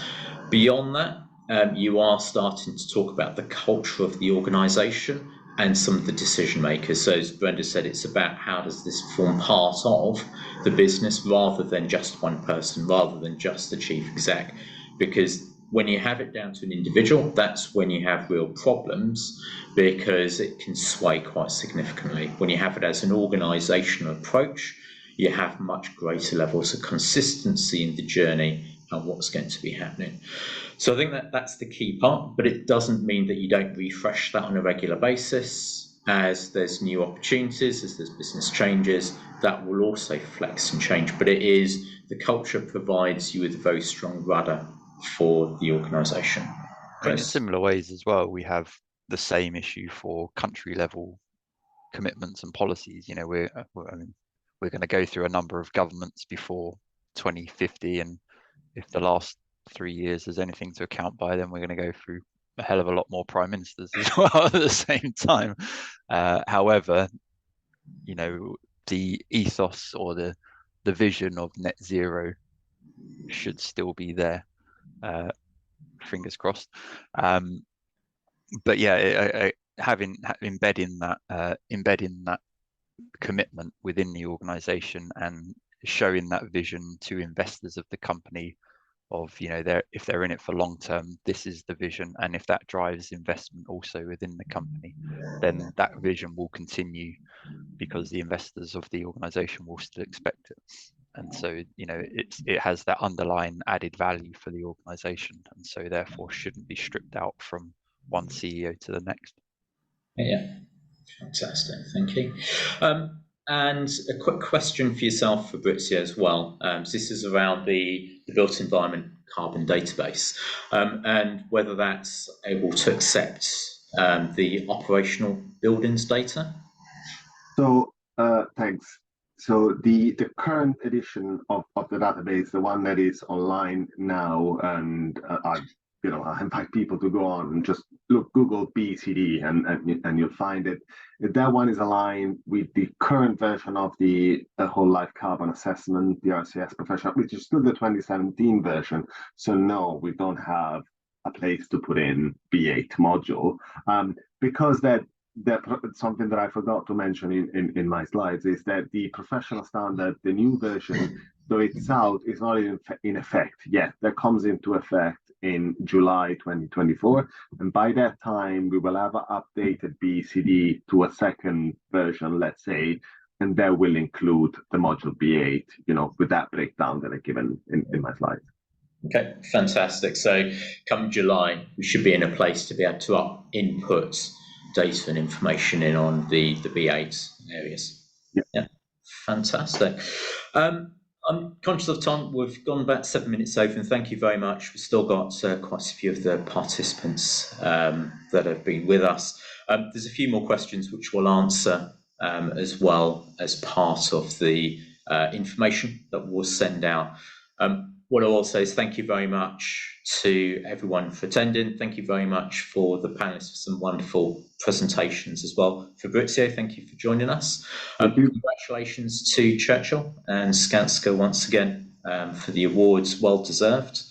Beyond that, you are starting to talk about the culture of the organisation and some of the decision makers. So as Brenda said, it's about how does this form part of the business rather than just one person, rather than just the chief exec, because when you have it down to an individual, that's when you have real problems, because it can sway quite significantly. When you have it as an organisational approach, you have much greater levels of consistency in the journey and what's going to be happening. So I think that that's the key part, but it doesn't mean that you don't refresh that on a regular basis. As there's new opportunities, as there's business changes, that will also flex and change. But it is, the culture provides you with a very strong rudder for the organisation. In similar ways as well, we have the same issue for country level commitments and policies. You know, we're going to go through a number of governments before 2050, and if the last 3 years is anything to account by, then we're going to go through a hell of a lot more prime ministers as well at the same time. However, you know, the ethos or the vision of net zero should still be there. Fingers crossed. But yeah, embedding that commitment within the organization and showing that vision to investors of the company of, you know, if they're in it for long term, this is the vision, and if that drives investment also within the company, then that vision will continue because the investors of the organization will still expect it. And so, you know, it has that underlying added value for the organization, and so therefore shouldn't be stripped out from one CEO to the next. Yeah, fantastic, thank you. And a quick question for yourself, Fabrizio, as well. So this is around the built environment carbon database, and whether that's able to accept the operational buildings data. So thanks. So the current edition of the database, the one that is online now, and I invite people to go on and just Google BCD and you'll find it. That one is aligned with the current version of the whole life carbon assessment, the RCS professional, which is still the 2017 version. So no, we don't have a place to put in B8 module, because that something that I forgot to mention in my slides is that the professional standard, the new version, though it's out, is not in effect yet. That comes into effect in July 2024, and by that time we will have an updated BCD to a second version, let's say, and that will include the module B8, you know, with that breakdown that I given in my slides. Okay, fantastic. So come July, we should be in a place to be able to input data and information in on the B8 areas. Yeah, fantastic. I'm conscious of time. We've gone about 7 minutes over, and thank you very much. We've still got quite a few of the participants that have been with us. There's a few more questions which we'll answer as well as part of the information that we'll send out. What I'll also say is thank you very much to everyone for attending. Thank you very much for the panelists for some wonderful presentations as well. Fabrizio, thank you for joining us. Congratulations to Churchill and Skanska once again for the awards, well deserved.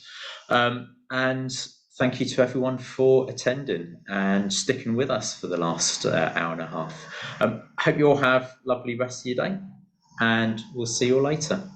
And thank you to everyone for attending and sticking with us for the last hour and a half. Hope you all have a lovely rest of your day, and we'll see you all later.